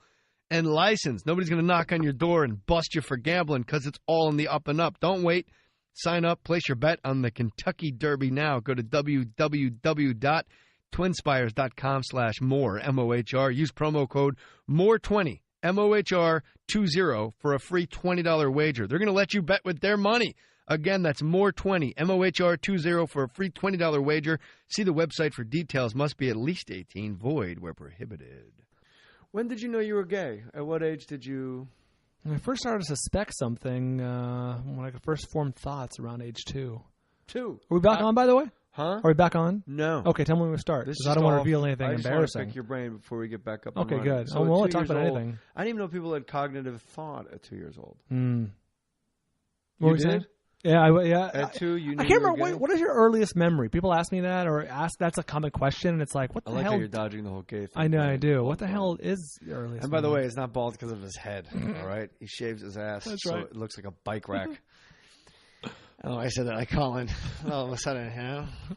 and licensed. Nobody's going to knock on your door and bust you for gambling because it's all in the up and up. Don't wait. Sign up. Place your bet on the Kentucky Derby now. Go to www.twinspires.com/more, M-O-H-R. Use promo code MOHR20. MOHR20 for a free $20 wager. They're going to let you bet with their money. Again, that's MOHR20, MOHR20 for a free $20 wager. See the website for details. Must be at least 18. Void where prohibited. When did you know you were gay? At what age did you? When I first started to suspect something, when I first formed thoughts around age 2. 2? Are we back on, by the way? Huh? Are we back on? No. Okay, tell me when we start. Because I don't want to reveal anything embarrassing. I just want to pick your brain before we get back up. Okay, and good. So we'll talk about anything. I didn't even know people had cognitive thought at 2 years old. What you were you saying? Yeah, At 2, you knew I can't you were remember. gay? What is your earliest memory? People ask me that, or ask. That's a common question, and it's like, what the hell? I like how you're dodging the whole gay thing. I know, I do. What the hell is your earliest? And by the memory? way, it's not bald because of his head. All right, he shaves his ass, so it looks like a bike rack. Oh, I said that like Colin. All of a sudden,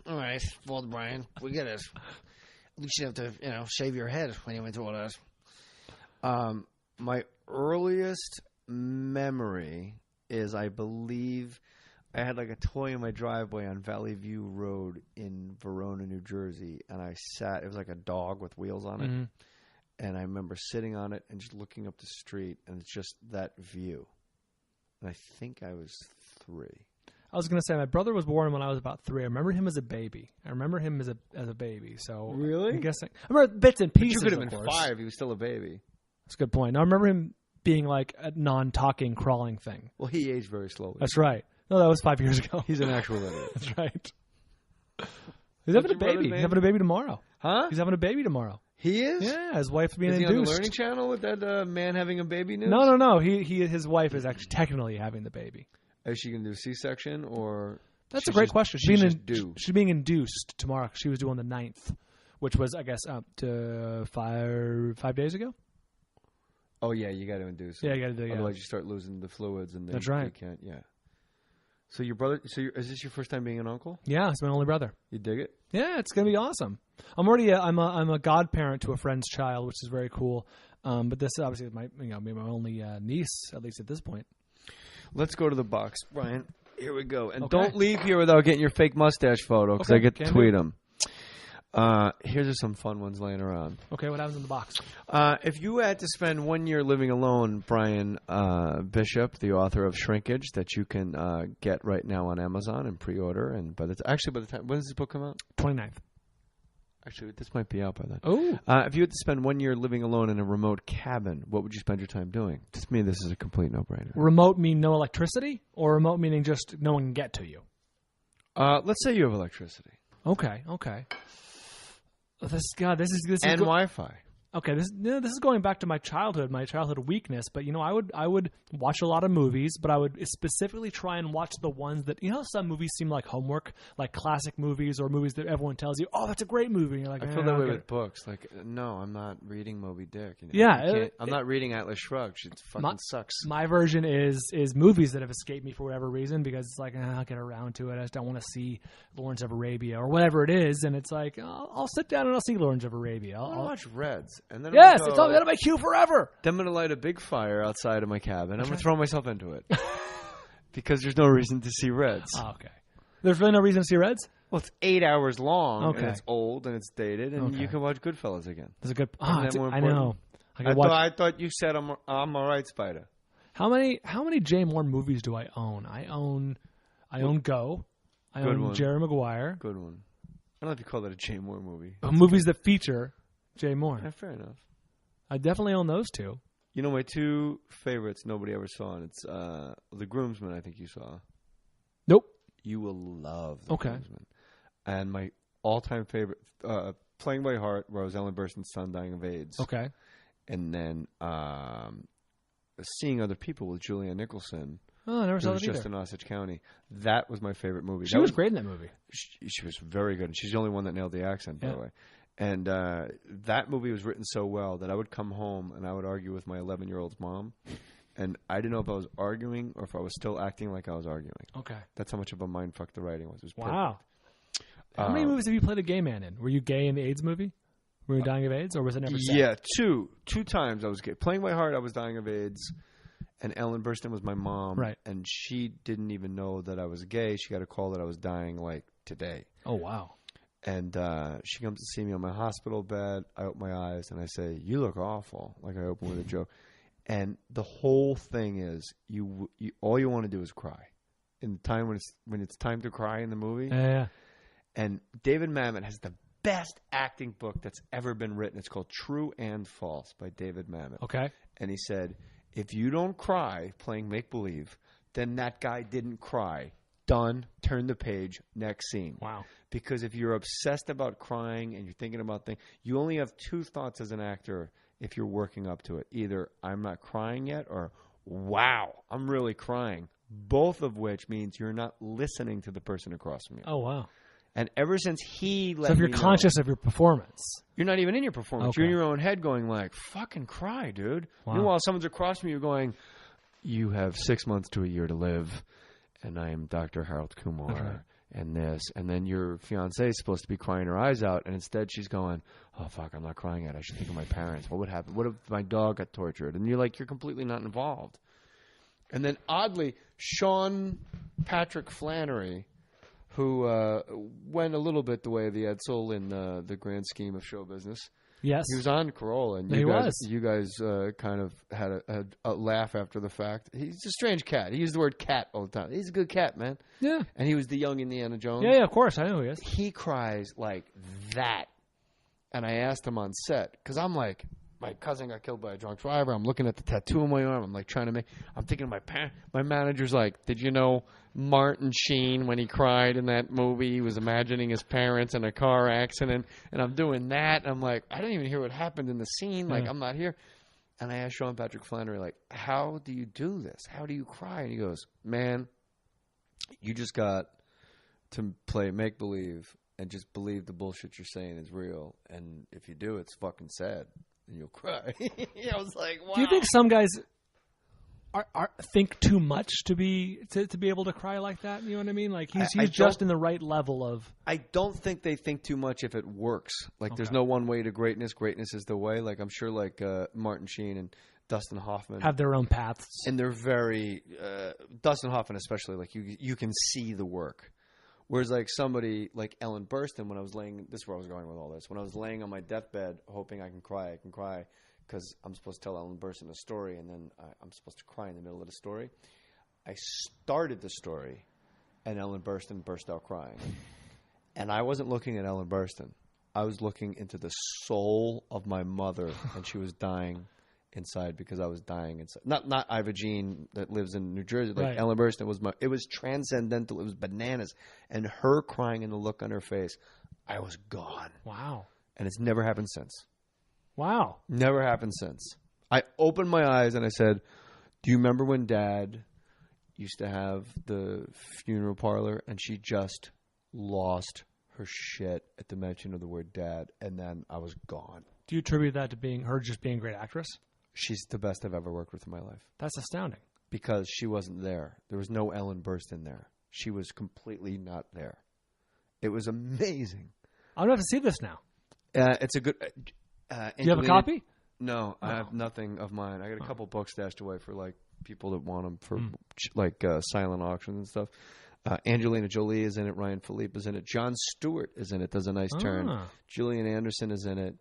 all right, Bald Brian, we get it. You should have to, shave your head when you went through all that. My earliest memory is, I believe, I had like a toy in my driveway on Valley View Road in Verona, New Jersey, and I sat. It was like a dog with wheels on it, and I remember sitting on it and just looking up the street, and it's just that view. And I think I was 3. I was going to say my brother was born when I was about 3. I remember him as a baby. As a baby. So really, I'm guessing I remember bits and pieces. But you could have been 5. He was still a baby. That's a good point. Now I remember him being like a non-talking, crawling thing. Well, he aged very slowly. That's right. No, that was 5 years ago. He's an actual idiot. That's right. He's having a baby. He's having a baby tomorrow. Huh? He's having a baby tomorrow. He is? Yeah, his wife's being is he induced. on the Learning Channel with that man having a baby news? No. His wife is actually technically having the baby. Is she going to do a C-section or? That's a great question. She's being induced tomorrow. She was due on the 9th, which was, I guess, up to 5 days ago. Oh yeah, you got to induce. Yeah, you got to do. Otherwise, you start losing the fluids, and that's right. You can't. Yeah. So your brother. Is this your first time being an uncle? Yeah, it's my only brother. You dig it? Yeah, it's gonna be awesome. I'm already. I'm a godparent to a friend's child, which is very cool. But this obviously is my only niece, at least at this point. Let's go to the box, Brian. Here we go, and don't leave here without getting your fake mustache photo because I get to tweet them. Here's just some fun ones laying around. Okay, what happens in the box? If you had to spend 1 year living alone, Brian Bishop, the author of Shrinkage, that you can get right now on Amazon and pre-order, and by the time, when does this book come out? 29th. Actually, this might be out by then. Oh. If you had to spend 1 year living alone in a remote cabin, what would you spend your time doing? To me, this is a complete no-brainer. Remote mean no electricity, or remote meaning just no one can get to you? Let's say you have electricity. Okay. This is and Wi-Fi. Okay, this is going back to my childhood weakness. But I would watch a lot of movies, but I would specifically try and watch the ones that some movies seem like homework, like classic movies or movies that everyone tells you, oh, that's a great movie. And you're like, I feel that way with books. Like, no, I'm not reading Moby Dick. I'm not reading Atlas Shrugged. It fucking sucks. My version is movies that have escaped me for whatever reason because it's like I'll get around to it. I just don't want to see Lawrence of Arabia or whatever it is, and it's like I'll sit down and I'll see Lawrence of Arabia. I'll watch Reds. And then yes, it's all in my queue forever. Then I'm going to light a big fire outside of my cabin. I'm going to throw myself into it. Because there's no reason to see Reds. Oh, okay. There's really no reason to see Reds? Well, it's 8 hours long, and it's old, and it's dated, and you can watch Goodfellas again. That's a good... I know. I thought you said I'm all right, Spider. How many Jay Mohr movies do I own? I own Go. I own Jerry Maguire. Good one. I don't know if you call that a Jay Mohr movie. Movies that feature Jay Mohr. Yeah, fair enough. I definitely own those two. You know, my two favorites nobody ever saw, and it's The Groomsman, I think you saw. Nope. You will love The Groomsman. And my all-time favorite, Playing by Heart, where I was Ellen Burstyn's son dying of AIDS. Okay. And then Seeing Other People with Julianne Nicholson. Oh, I never saw that just in Osage County. That was my favorite movie. She was great in that movie. She was very good. And she's the only one that nailed the accent, by the way. And that movie was written so well that I would come home and I would argue with my 11-year-old's mom. And I didn't know if I was arguing or if I was still acting like I was arguing. Okay. That's how much of a mindfuck the writing was. It was wow. How many movies have you played a gay man in? Were you gay in the AIDS movie? Were you dying of AIDS, or was it never said? Yeah, two times I was gay. Playing by Heart, I was dying of AIDS. And Ellen Burstyn was my mom. Right. And she didn't even know that I was gay. She got a call that I was dying, like, today. Oh, wow. And she comes to see me on my hospital bed. I open my eyes, and I say, "You look awful." Like, I open with a joke. And the whole thing is, you all you want to do is cry. In the time when it's time to cry in the movie. Yeah. And David Mamet has the best acting book that's ever been written. It's called True and False by David Mamet. Okay. And he said, if you don't cry playing make-believe, then that guy didn't cry. Done. Turn the page. Next scene. Wow. Because if you're obsessed about crying and you're thinking about things, you only have two thoughts as an actor if you're working up to it. Either I'm not crying yet or wow, I'm really crying. Both of which means you're not listening to the person across from you. Oh, wow. And ever since he let So if you're me conscious of your performance. You're not even in your performance. Okay. You're in your own head going like, fucking cry, dude. Wow. Meanwhile, someone's across from you going, you have 6 months to a year to live, and I am Dr. Harold Kumar. Right. And this, and then your fiancée is supposed to be crying her eyes out, and instead she's going, oh, fuck, I'm not crying yet. I should think of my parents. What would happen? What if my dog got tortured? And you're completely not involved. And then, oddly, Sean Patrick Flannery, who went a little bit the way of the Edsel in the grand scheme of show business. Yes. He was on Carolla, and you guys kind of had a laugh after the fact. He's a strange cat. He used the word cat all the time. He's a good cat, man. Yeah. And he was the young Indiana Jones. Yeah, of course. I know who he is. He cries like that. And I asked him on set, because I'm like, my cousin got killed by a drunk driver. I'm looking at the tattoo on my arm. I'm like trying to make. I'm thinking my manager's like, did you know Martin Sheen when he cried in that movie? He was imagining his parents in a car accident, and I'm doing that. And I'm like, I didn't even hear what happened in the scene. Like I'm not here. And I asked Sean Patrick Flannery, like, how do you do this? How do you cry? And he goes, man, you just got to play make believe and just believe the bullshit you're saying is real. And if you do, it's fucking sad. And you'll cry. I was like, wow. Do you think some guys think too much to be able to cry like that? You know what I mean? Like he's just in the right level of. I don't think they think too much if it works. Like there's no one way to greatness. Greatness is the way. Like I'm sure like Martin Sheen and Dustin Hoffman have their own paths, and they're very Dustin Hoffman especially. Like you can see the work. Whereas, like, somebody like Ellen Burstyn, when I was laying – this is where I was going with all this. When I was laying on my deathbed hoping I can cry because I'm supposed to tell Ellen Burstyn a story, and then I'm supposed to cry in the middle of the story. I started the story, and Ellen Burstyn burst out crying. And I wasn't looking at Ellen Burstyn. I was looking into the soul of my mother, and she was dying inside because I was dying inside. Not Iva Jean that lives in New Jersey. Like Ellen Burstyn it was transcendental. It was bananas. And her crying and the look on her face, I was gone. Wow. And it's never happened since. Wow. Never happened since. I opened my eyes and I said, do you remember when Dad used to have the funeral parlor and she just lost her shit at the mention of the word Dad, and then I was gone. Do you attribute that to her just being a great actress? She's the best I've ever worked with in my life. That's astounding. Because she wasn't there. There was no Ellen Burstyn there. She was completely not there. It was amazing. I'm going to have to see this now. It's a good... Do you have a copy? No, I have nothing of mine. I got a couple books stashed away for like people that want them for silent auctions and stuff. Angelina Jolie is in it. Ryan Philippe is in it. Jon Stewart is in it. Does a nice turn. Gillian Anderson is in it.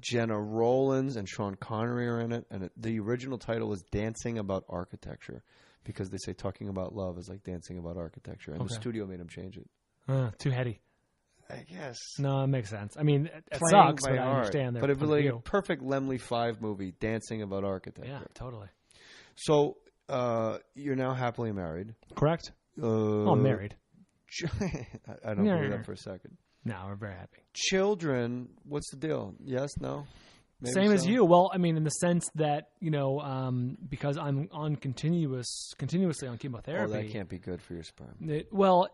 Jenna Rollins and Sean Connery are in it, and the original title is Dancing About Architecture, because they say talking about love is like dancing about architecture, and the studio made them change it. Too heady, I guess. No, it makes sense. I mean, it sucks, but I understand that. But it was like a perfect Lemley 5 movie, Dancing About Architecture. Yeah, totally. So you're now happily married, correct? I'm married. I don't believe that for a second. No, we're very happy. Children, what's the deal? Yes, no? Maybe Same as you. Well, I mean, in the sense that, because I'm on continuously on chemotherapy. Oh, that can't be good for your sperm. Well,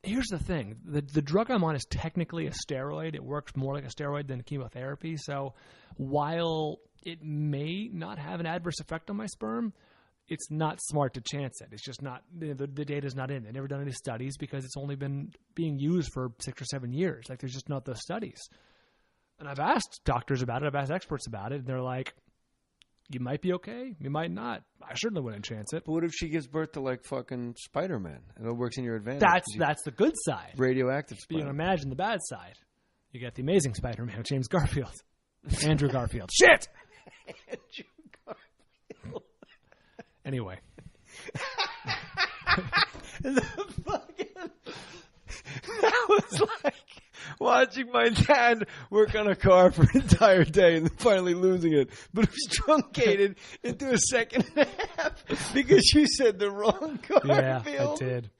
here's the thing. The drug I'm on is technically a steroid. It works more like a steroid than chemotherapy. So while it may not have an adverse effect on my sperm, it's not smart to chance it. It's just not, the data's not in. They've never done any studies because it's only been being used for 6 or 7 years. Like, there's just not those studies. And I've asked doctors about it. I've asked experts about it. And they're like, you might be okay. You might not. I certainly wouldn't chance it. But what if she gives birth to, like, fucking Spider-Man? And it works in your advantage. That's the good side. Radioactive Spider-Man. You can imagine the bad side. You got the amazing Spider-Man with James Garfield. Andrew Garfield. Shit! Andrew Garfield. Anyway. That was like watching my dad work on a car for an entire day and then finally losing it. But it was truncated into a second and a half because you said the wrong Garfield. Yeah, I did.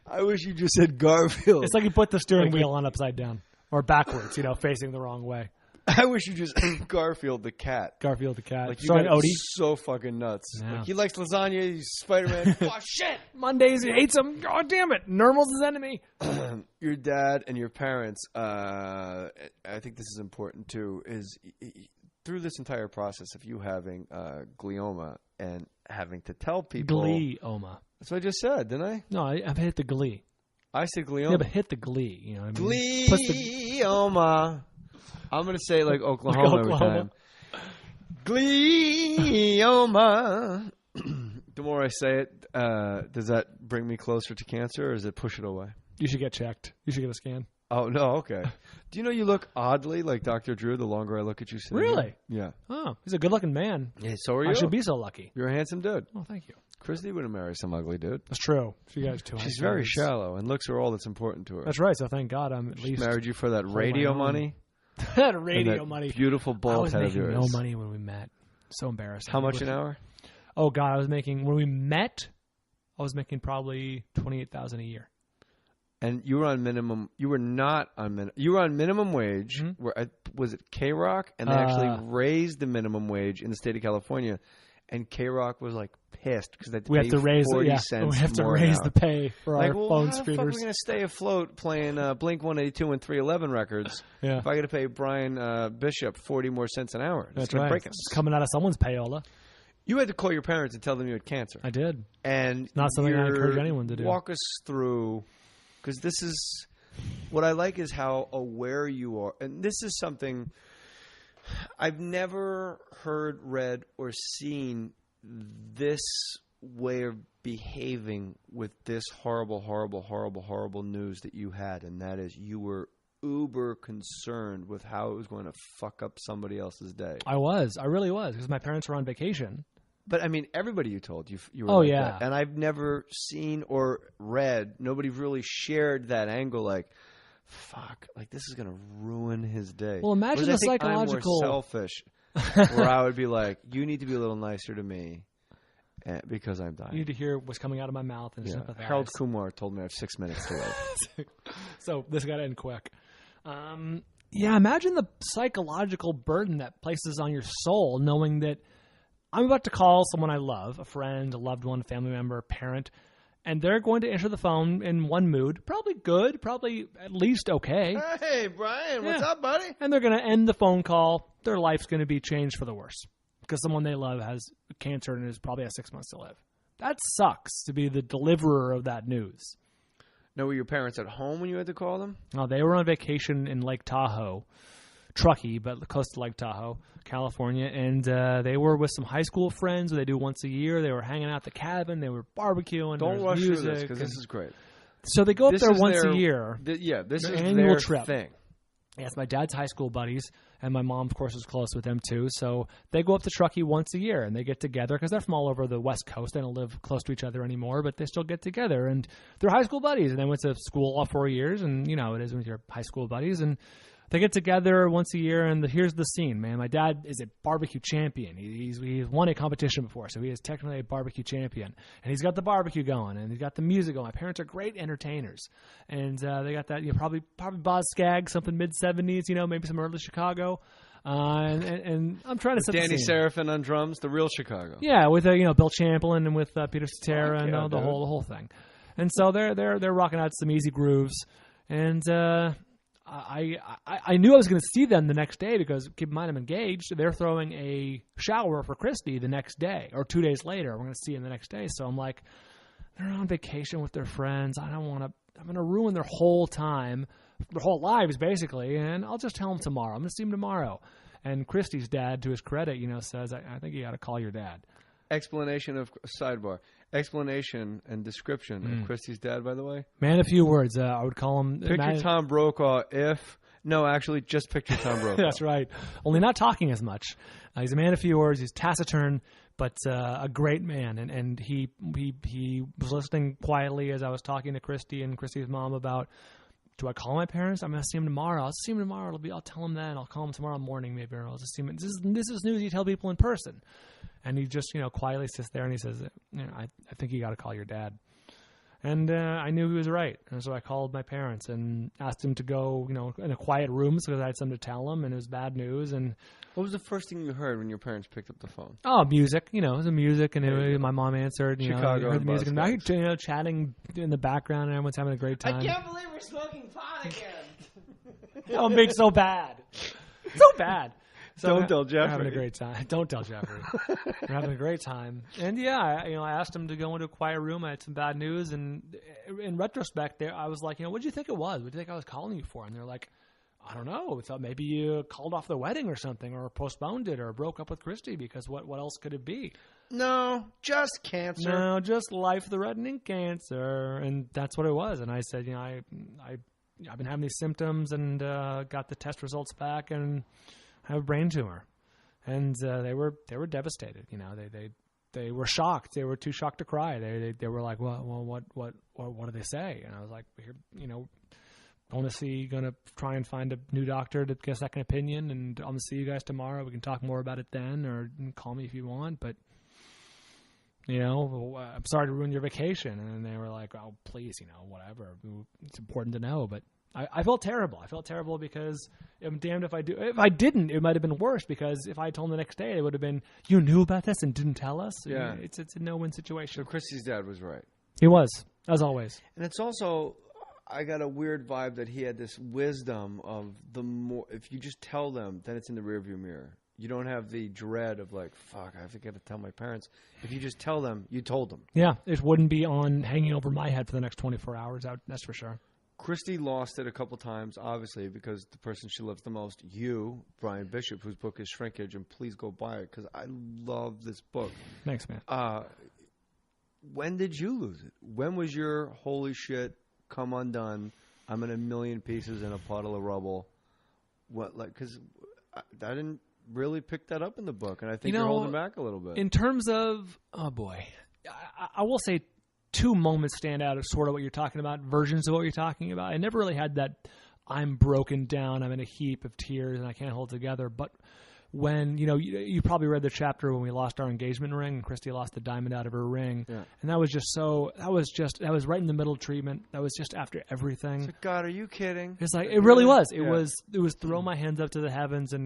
I wish you just said Garfield. It's like you put the steering wheel on upside down or backwards, facing the wrong way. I wish you just Garfield the cat. Garfield the cat. Like, starring Odie. So fucking nuts. Yeah. Like, he likes lasagna. He's Spider-Man. Oh, shit. Mondays, he hates him. God damn it. Normal's his enemy. Your dad and your parents, I think this is important too, is through this entire process of you having glioma and having to tell people. Glioma. That's what I just said, didn't I? No, I've hit the glee. I said glioma. Yeah, but hit the glee. You know what I mean? Glioma. I'm going to say like Oklahoma every time. Glioma. The more I say it, does that bring me closer to cancer or does it push it away? You should get checked. You should get a scan. Oh, no, okay. Do you know you look oddly like Dr. Drew the longer I look at you sitting Really? here? Yeah. Oh, he's a good-looking man. Yeah, so are you. I should be so lucky. You're a handsome dude. Oh, thank you. Christy wouldn't marry some ugly dude. That's true. She got too. She's very shallow, and looks are all that's important to her. That's right. So thank God I'm at least married you for that radio money. Radio money. Beautiful bald head of yours. I was making no money when we met. So embarrassing. How much an hour? Oh God, when we met, I was making probably $28,000 a year. And you were on minimum. You were not on minimum. You were on minimum wage. Mm-hmm. Where was it K-Rock? And they actually raised the minimum wage in the state of California. And K-Rock was like pissed because we have to raise 40 cents. We have to raise the pay for our phone screeners. How the fuck are we going to stay afloat playing Blink 182 and 311 records if I got to pay Brian Bishop 40 more cents an hour? That's right. It's coming out of someone's payola. You had to call your parents and tell them you had cancer. I did. And it's not something I encourage anyone to do. Walk us through, because this is what I like is how aware you are. And this is something I've never heard, read, or seen this way of behaving with this horrible, horrible, horrible, horrible news that you had. And that is you were uber concerned with how it was going to fuck up somebody else's day. I really was, because my parents were on vacation. But I mean, everybody you told you were like that. And I've never seen or read, nobody really shared that angle like, fuck, like this is going to ruin his day. Well, imagine the psychological... I'm more selfish, where I would be like, you need to be a little nicer to me because I'm dying. You need to hear what's coming out of my mouth and sympathize. Harold Kumar told me I have 6 minutes to live. So this got to end quick. Imagine the psychological burden that places on your soul knowing that I'm about to call someone I love, a friend, a loved one, a family member, a parent, and they're going to answer the phone in one mood, probably good, probably at least okay. Hey, Brian, what's up, buddy? And they're going to end the phone call. Their life's going to be changed for the worse because someone they love has cancer and probably has 6 months to live. That sucks to be the deliverer of that news. Now, were your parents at home when you had to call them? No, they were on vacation in Lake Tahoe. Truckee, but close to Lake Tahoe, California, and they were with some high school friends who they do once a year. They were hanging out at the cabin. They were barbecuing. Don't rush music, through this because this is great. So they go up there once a year. This is annual their trip. thing. Yes, my dad's high school buddies, and my mom, of course, was close with them too. So they go up to Truckee once a year, and they get together because they're from all over the West Coast. They don't live close to each other anymore, but they still get together, and they're high school buddies. And they went to school all 4 years, and you know it is with your high school buddies, and they get together once a year, and here's the scene, man. My dad is a barbecue champion. He's won a competition before, so he is technically a barbecue champion. And he's got the barbecue going, and he's got the music going. My parents are great entertainers, and they got that, probably Boz Scaggs, something mid-'70s, maybe some early Chicago. And I'm trying to set Danny the scene. Seraphin on drums, the real Chicago. Yeah, with Bill Champlin and with Peter Cetera and the whole thing. And so they're rocking out some easy grooves, and I knew I was going to see them the next day because, keep in mind, I'm engaged. They're throwing a shower for Christy the next day, or 2 days later. We're going to see them the next day. So I'm like, they're on vacation with their friends. I'm going to ruin their whole time, their whole lives, basically, and I'll just tell them tomorrow. I'm going to see them tomorrow. And Christy's dad, to his credit, says, I think you got to call your dad. Explanation and description of Christy's dad, by the way. Man, a few words. I would call him... Picture Tom Brokaw just picture Tom Brokaw. That's right. Only not talking as much. He's a man of few words. He's taciturn, but a great man. And he was listening quietly as I was talking to Christy and Christy's mom about, do I call my parents? I'm going to see him tomorrow. I'll see him tomorrow. I'll tell him then. I'll call him tomorrow morning maybe, or I'll just see him. This is news you tell people in person. And he just, quietly sits there and he says, I think you got to call your dad. And I knew he was right. And so I called my parents and asked him to go, in a quiet room because I had something to tell them, and it was bad news. And what was the first thing you heard when your parents picked up the phone? Oh, music. It was music, and my mom answered. Chicago, heard the music, and I, chatting in the background, and everyone's having a great time. I can't believe we're smoking pot again. Oh, it makes so bad. So bad. So don't tell Jeffrey. We're having a great time. Don't tell Jeffrey. We're having a great time. And I asked him to go into a quiet room. I had some bad news, and in retrospect, I was like, what did you think it was? What did you think I was calling you for? And they're like, I don't know. We thought maybe you called off the wedding or something, or postponed it, or broke up with Christy, because what else could it be? No, just cancer. No, just life-threatening cancer, and that's what it was. And I said, I've been having these symptoms, and got the test results back, and I have a brain tumor. And they were devastated. They were shocked. They were too shocked to cry. They were like, well, what do they say? And I was like, going to try and find a new doctor to get a second opinion, and I'm going to see you guys tomorrow. We can talk more about it then, or call me if you want, but, I'm sorry to ruin your vacation. And they were like, oh, please, whatever. It's important to know, but I felt terrible. I felt terrible because I'm damned if I do. If I didn't, it might have been worse, because if I told them the next day, it would have been, you knew about this and didn't tell us. Yeah. It's a no-win situation. So Christy's dad was right. He was, as always. And it's also, I got a weird vibe that he had this wisdom of if you just tell them, then it's in the rearview mirror. You don't have the dread of like, fuck, I have to tell my parents. If you just tell them, you told them. Yeah, it wouldn't be hanging over my head for the next 24 hours. That's for sure. Christy lost it a couple times, obviously, because the person she loves the most, you, Brian Bishop, whose book is Shrinkage, and please go buy it because I love this book. Thanks, man. When did you lose it? When was your holy shit, come undone, I'm in a million pieces in a puddle of rubble? Because I didn't really pick that up in the book, and I think you're holding back a little bit. In terms of, oh boy, I will say 2 moments stand out of sort of what you're talking about, versions of what you're talking about. I never really had that I'm broken down, I'm in a heap of tears, and I can't hold together. But when, you probably read the chapter when we lost our engagement ring and Christy lost the diamond out of her ring. Yeah. And that was that was right in the middle of treatment. That was just after everything. It's like, God, are you kidding? It's like, it really was. It was throw my hands up to the heavens and